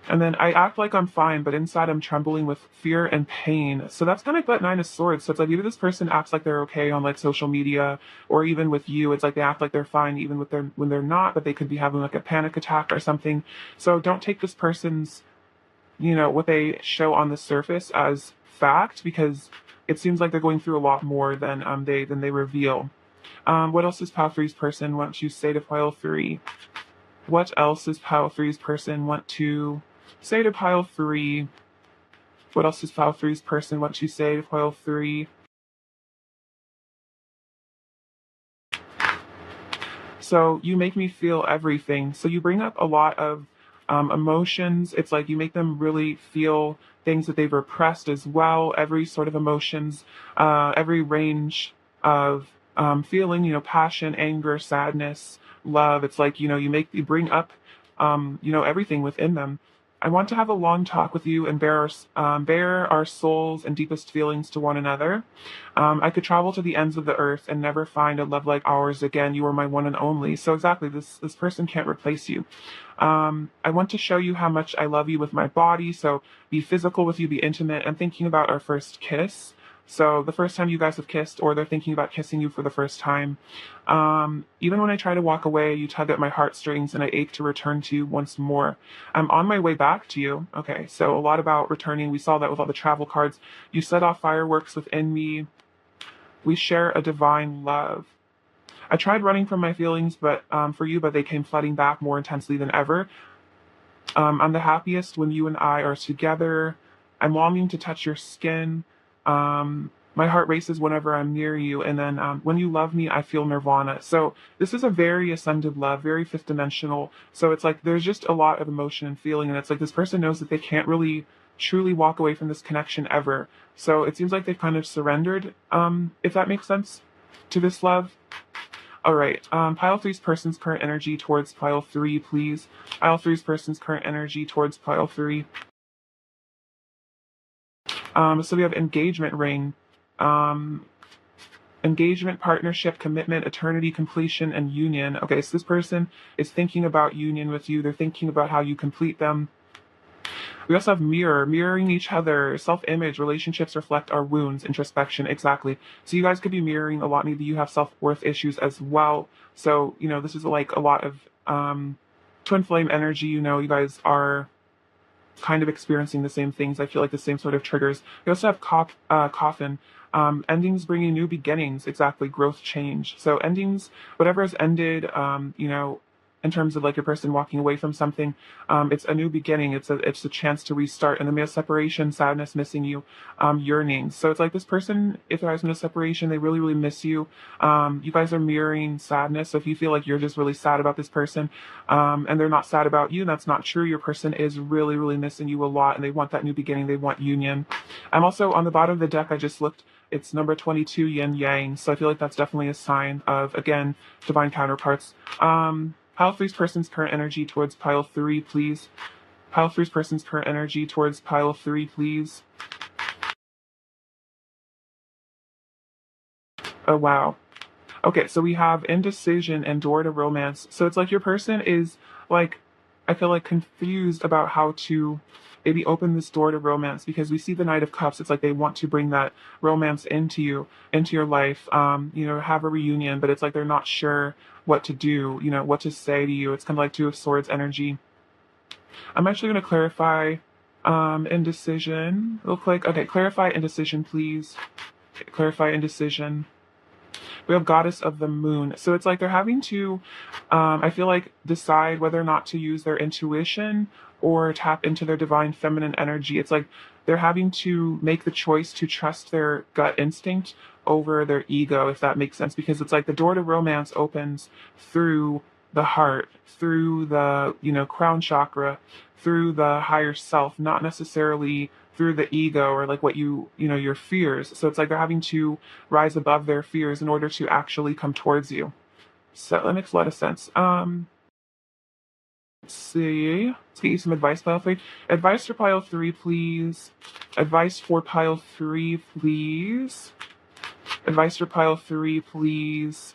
And then I act like I'm fine, but inside I'm trembling with fear and pain. So that's kind of like that Nine of Swords. So it's like either this person acts like they're okay on like social media, or even with you, it's like they act like they're fine even with their when they're not, but they could be having like a panic attack or something. So don't take this person's, what they show on the surface as fact, because it seems like they're going through a lot more than they reveal. What else does pile three's person want to say to pile three? What else does pile three's person want to say to pile three? What else does pile three's person want to say to pile three? So you make me feel everything. So you bring up a lot of emotions. It's like you make them really feel things that they've repressed as well. Every sort of emotions, every range of feeling. Passion, anger, sadness, love. It's like you bring up everything within them. I want to have a long talk with you and bare our souls and deepest feelings to one another. I could travel to the ends of the earth and never find a love like ours again. You are my one and only. So exactly, this person can't replace you. I want to show you how much I love you with my body. So be physical with you, be intimate. I'm thinking about our first kiss. So the first time you guys have kissed, or they're thinking about kissing you for the first time. Even when I try to walk away, you tug at my heartstrings and I ache to return to you once more. I'm on my way back to you. Okay, so a lot about returning. We saw that with all the travel cards. You set off fireworks within me. We share a divine love. I tried running from my feelings, but for you, but they came flooding back more intensely than ever. I'm the happiest when you and I are together. I'm longing to touch your skin. My heart races whenever I'm near you. And then when you love me, I feel nirvana. So this is a very ascended love, very fifth dimensional. So it's like there's just a lot of emotion and feeling. And it's like this person knows that they can't really truly walk away from this connection ever. So it seems like they've kind of surrendered, if that makes sense, to this love. All right. Pile three's person's current energy towards pile three, please. Pile three's person's current energy towards pile three. So we have engagement ring, engagement, partnership, commitment, eternity, completion, and union. Okay, so this person is thinking about union with you. They're thinking about how you complete them. We also have mirror, mirroring each other, self-image, relationships reflect our wounds, introspection, exactly. So you guys could be mirroring a lot. Maybe you have self-worth issues as well. So, this is like a lot of twin flame energy. You guys are kind of experiencing the same things. I feel like the same sort of triggers. We also have coffin. Endings bringing new beginnings, exactly, growth, change. So endings, whatever has ended, in terms of like your person walking away from something, it's a new beginning. It's a chance to restart. And then we have separation, sadness, missing you, yearning. So it's like this person, if there has been a separation, they really, really miss you. You guys are mirroring sadness. So if you feel like you're just really sad about this person, and they're not sad about you, that's not true. Your person is really, really missing you a lot, and they want that new beginning. They want union. I'm also on the bottom of the deck. I just looked. It's number 22, yin yang. So I feel like that's definitely a sign of, again, divine counterparts. Pile three's person's current energy towards pile three, please. Pile three's person's current energy towards pile three, please. Oh, wow. Okay, so we have indecision and door to romance. So it's like your person is like, I feel like confused about how to maybe open this door to romance, because we see the Knight of Cups. It's like they want to bring that romance into you, into your life, have a reunion, but it's like they're not sure what to do, what to say to you. It's kind of like Two of Swords energy. I'm actually going to clarify indecision real quick. Okay, clarify indecision, please. Okay, clarify indecision. We have Goddess of the Moon. So it's like they're having to, I feel like, decide whether or not to use their intuition or tap into their divine feminine energy. It's like they're having to make the choice to trust their gut instinct over their ego, if that makes sense, because it's like the door to romance opens through the heart, through the, crown chakra, through the higher self, not necessarily through the ego or like what your fears. So it's like they're having to rise above their fears in order to actually come towards you. So that makes a lot of sense. Let's see. Let's get you some advice, pile three. Advice for pile three, please. Advice for pile three, please. Advice for pile three, please.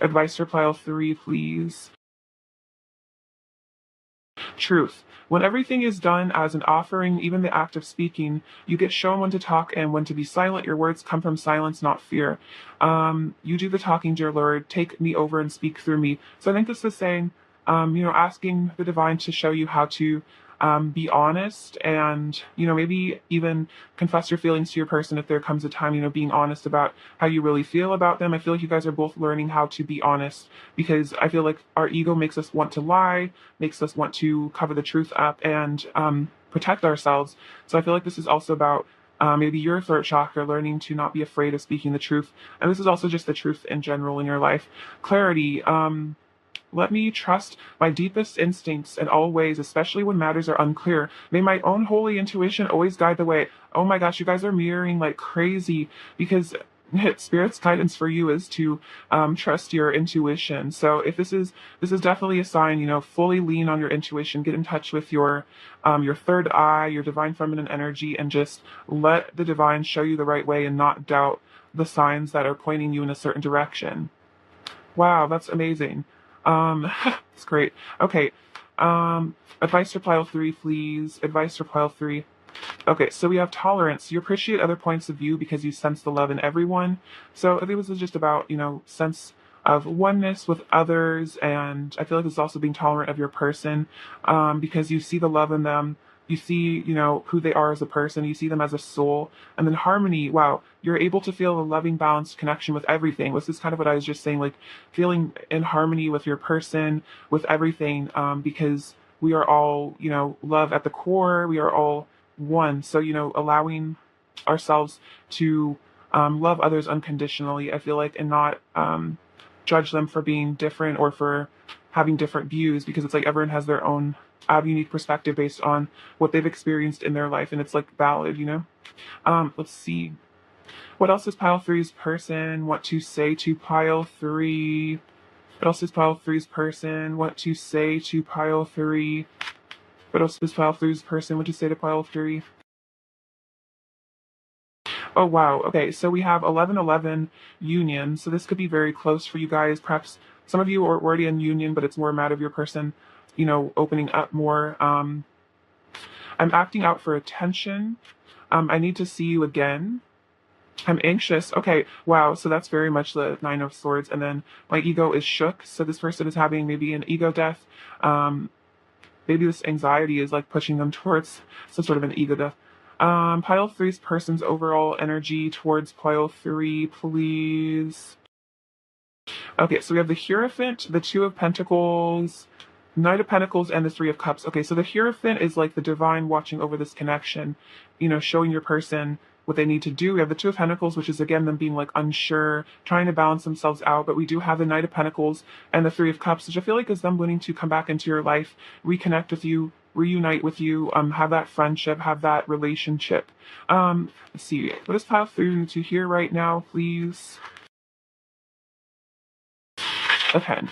Advice for pile three, please. Truth. When everything is done as an offering, even the act of speaking, you get shown when to talk and when to be silent. Your words come from silence, not fear. You do the talking, dear Lord. Take me over and speak through me. So I think this is saying, asking the divine to show you how to be honest and, maybe even confess your feelings to your person if there comes a time, being honest about how you really feel about them. I feel like you guys are both learning how to be honest because I feel like our ego makes us want to lie, makes us want to cover the truth up and protect ourselves. So I feel like this is also about maybe your throat chakra, learning to not be afraid of speaking the truth. And this is also just the truth in general in your life. Clarity. Let me trust my deepest instincts in all ways, especially when matters are unclear. May my own holy intuition always guide the way. Oh my gosh, you guys are mirroring like crazy because Spirit's guidance for you is to trust your intuition. So if this is definitely a sign, fully lean on your intuition, get in touch with your third eye, your divine feminine energy, and just let the divine show you the right way and not doubt the signs that are pointing you in a certain direction. Wow, that's amazing. It's great. Okay. Advice for pile three, please. Advice for pile three. Okay, so we have tolerance. You appreciate other points of view because you sense the love in everyone. So I think this is just about, sense of oneness with others, and I feel like it's also being tolerant of your person, because you see the love in them. You see, who they are as a person. You see them as a soul. And then harmony, wow, you're able to feel a loving, balanced connection with everything. This is kind of what I was just saying, like feeling in harmony with your person, with everything, because we are all, love at the core. We are all one. So, allowing ourselves to love others unconditionally, I feel like, and not judge them for being different or for having different views, because it's like everyone has their own unique perspective based on what they've experienced in their life, and it's like valid. Let's see. What else does pile three's person want to say to pile three? What else does pile three's person want to say to pile three? What else does pile three's person want to say to pile three? Oh, wow. Okay, so we have 11-11 union. So this could be very close for you guys. Perhaps some of you are already in union, but it's more a matter of your person, opening up more. I'm acting out for attention. I need to see you again. I'm anxious. Okay, wow. So that's very much the Nine of Swords. And then my ego is shook. So this person is having maybe an ego death. Maybe this anxiety is like pushing them towards some sort of an ego death. Pile three's person's overall energy towards pile three, please. Okay, so we have the Hierophant, the Two of Pentacles, Knight of Pentacles, and the Three of Cups. Okay, so the Hierophant is like the divine watching over this connection, showing your person what they need to do. We have the Two of Pentacles, which is again them being like unsure, trying to balance themselves out. But we do have the Knight of Pentacles and the Three of Cups, which I feel like is them wanting to come back into your life, reconnect with you, reunite with you, have that friendship, have that relationship. Let's see. What is pile three need to hear right now, please? Okay.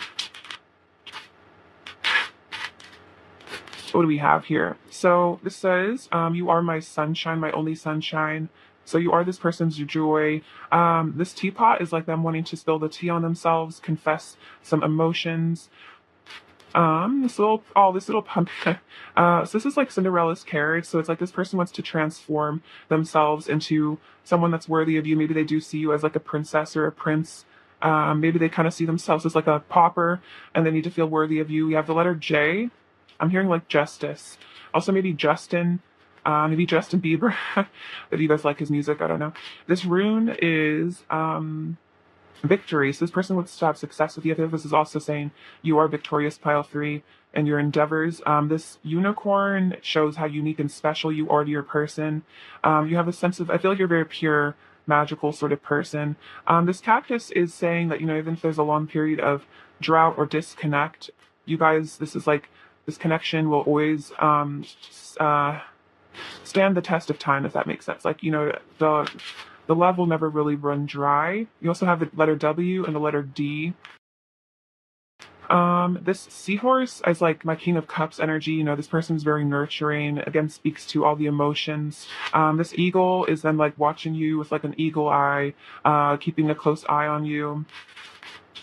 What do we have here? So this says, you are my sunshine, my only sunshine. So you are this person's joy. This teapot is like them wanting to spill the tea on themselves, confess some emotions. This little pump. So this is like Cinderella's carriage. So it's like this person wants to transform themselves into someone that's worthy of you. Maybe they do see you as like a princess or a prince. Maybe they kind of see themselves as like a pauper and they need to feel worthy of you. We have the letter J. I'm hearing like justice. Also maybe Justin. Maybe Justin Bieber. If you guys like his music, I don't know. This rune is victory. So this person wants to have success with you. I think this is also saying you are victorious, pile three, and your endeavors. This unicorn shows how unique and special you are to your person. You have a sense of, I feel like you're a very pure, magical sort of person. This cactus is saying that, even if there's a long period of drought or disconnect, you guys, this is like, this connection will always stand the test of time, if that makes sense. Like, the love will never really run dry. You also have the letter W and the letter D. This seahorse is like my King of Cups energy. This person's very nurturing, again, speaks to all the emotions. This eagle is then like watching you with like an eagle eye, keeping a close eye on you.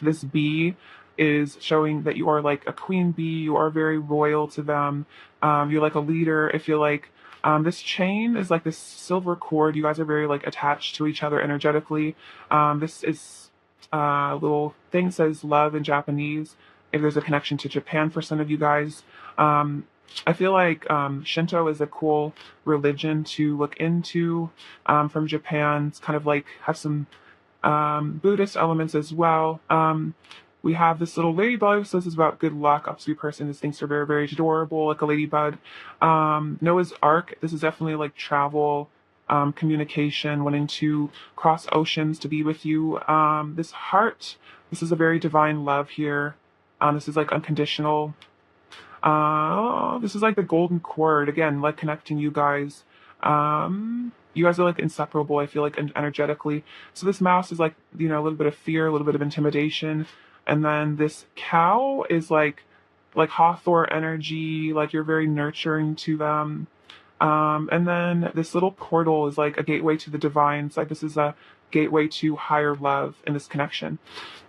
This bee is showing that you are like a queen bee. You are very loyal to them. You're like a leader. I feel like this chain is like this silver cord. You guys are very like attached to each other energetically. This is little thing says love in Japanese. If there's a connection to Japan for some of you guys, I feel like Shinto is a cool religion to look into from Japan. It's kind of like have some Buddhist elements as well. We have this little ladybug, so this is about good luck. Obviously, person, this thinks are very, very adorable, like a ladybug. Noah's Ark, this is definitely like travel, communication, wanting to cross oceans to be with you. This heart, this is a very divine love here. This is like unconditional. This is like the golden cord, again, like connecting you guys. You guys are like inseparable, I feel like, energetically. So this mouse is like, a little bit of fear, a little bit of intimidation. And then this cow is like Hawthorne energy, like you're very nurturing to them. And then this little portal is like a gateway to the divine. It's like this is a gateway to higher love in this connection.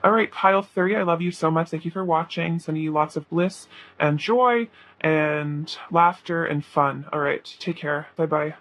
All right, pile 3, I love you so much. Thank you for watching. Sending you lots of bliss and joy and laughter and fun. All right, take care. Bye-bye.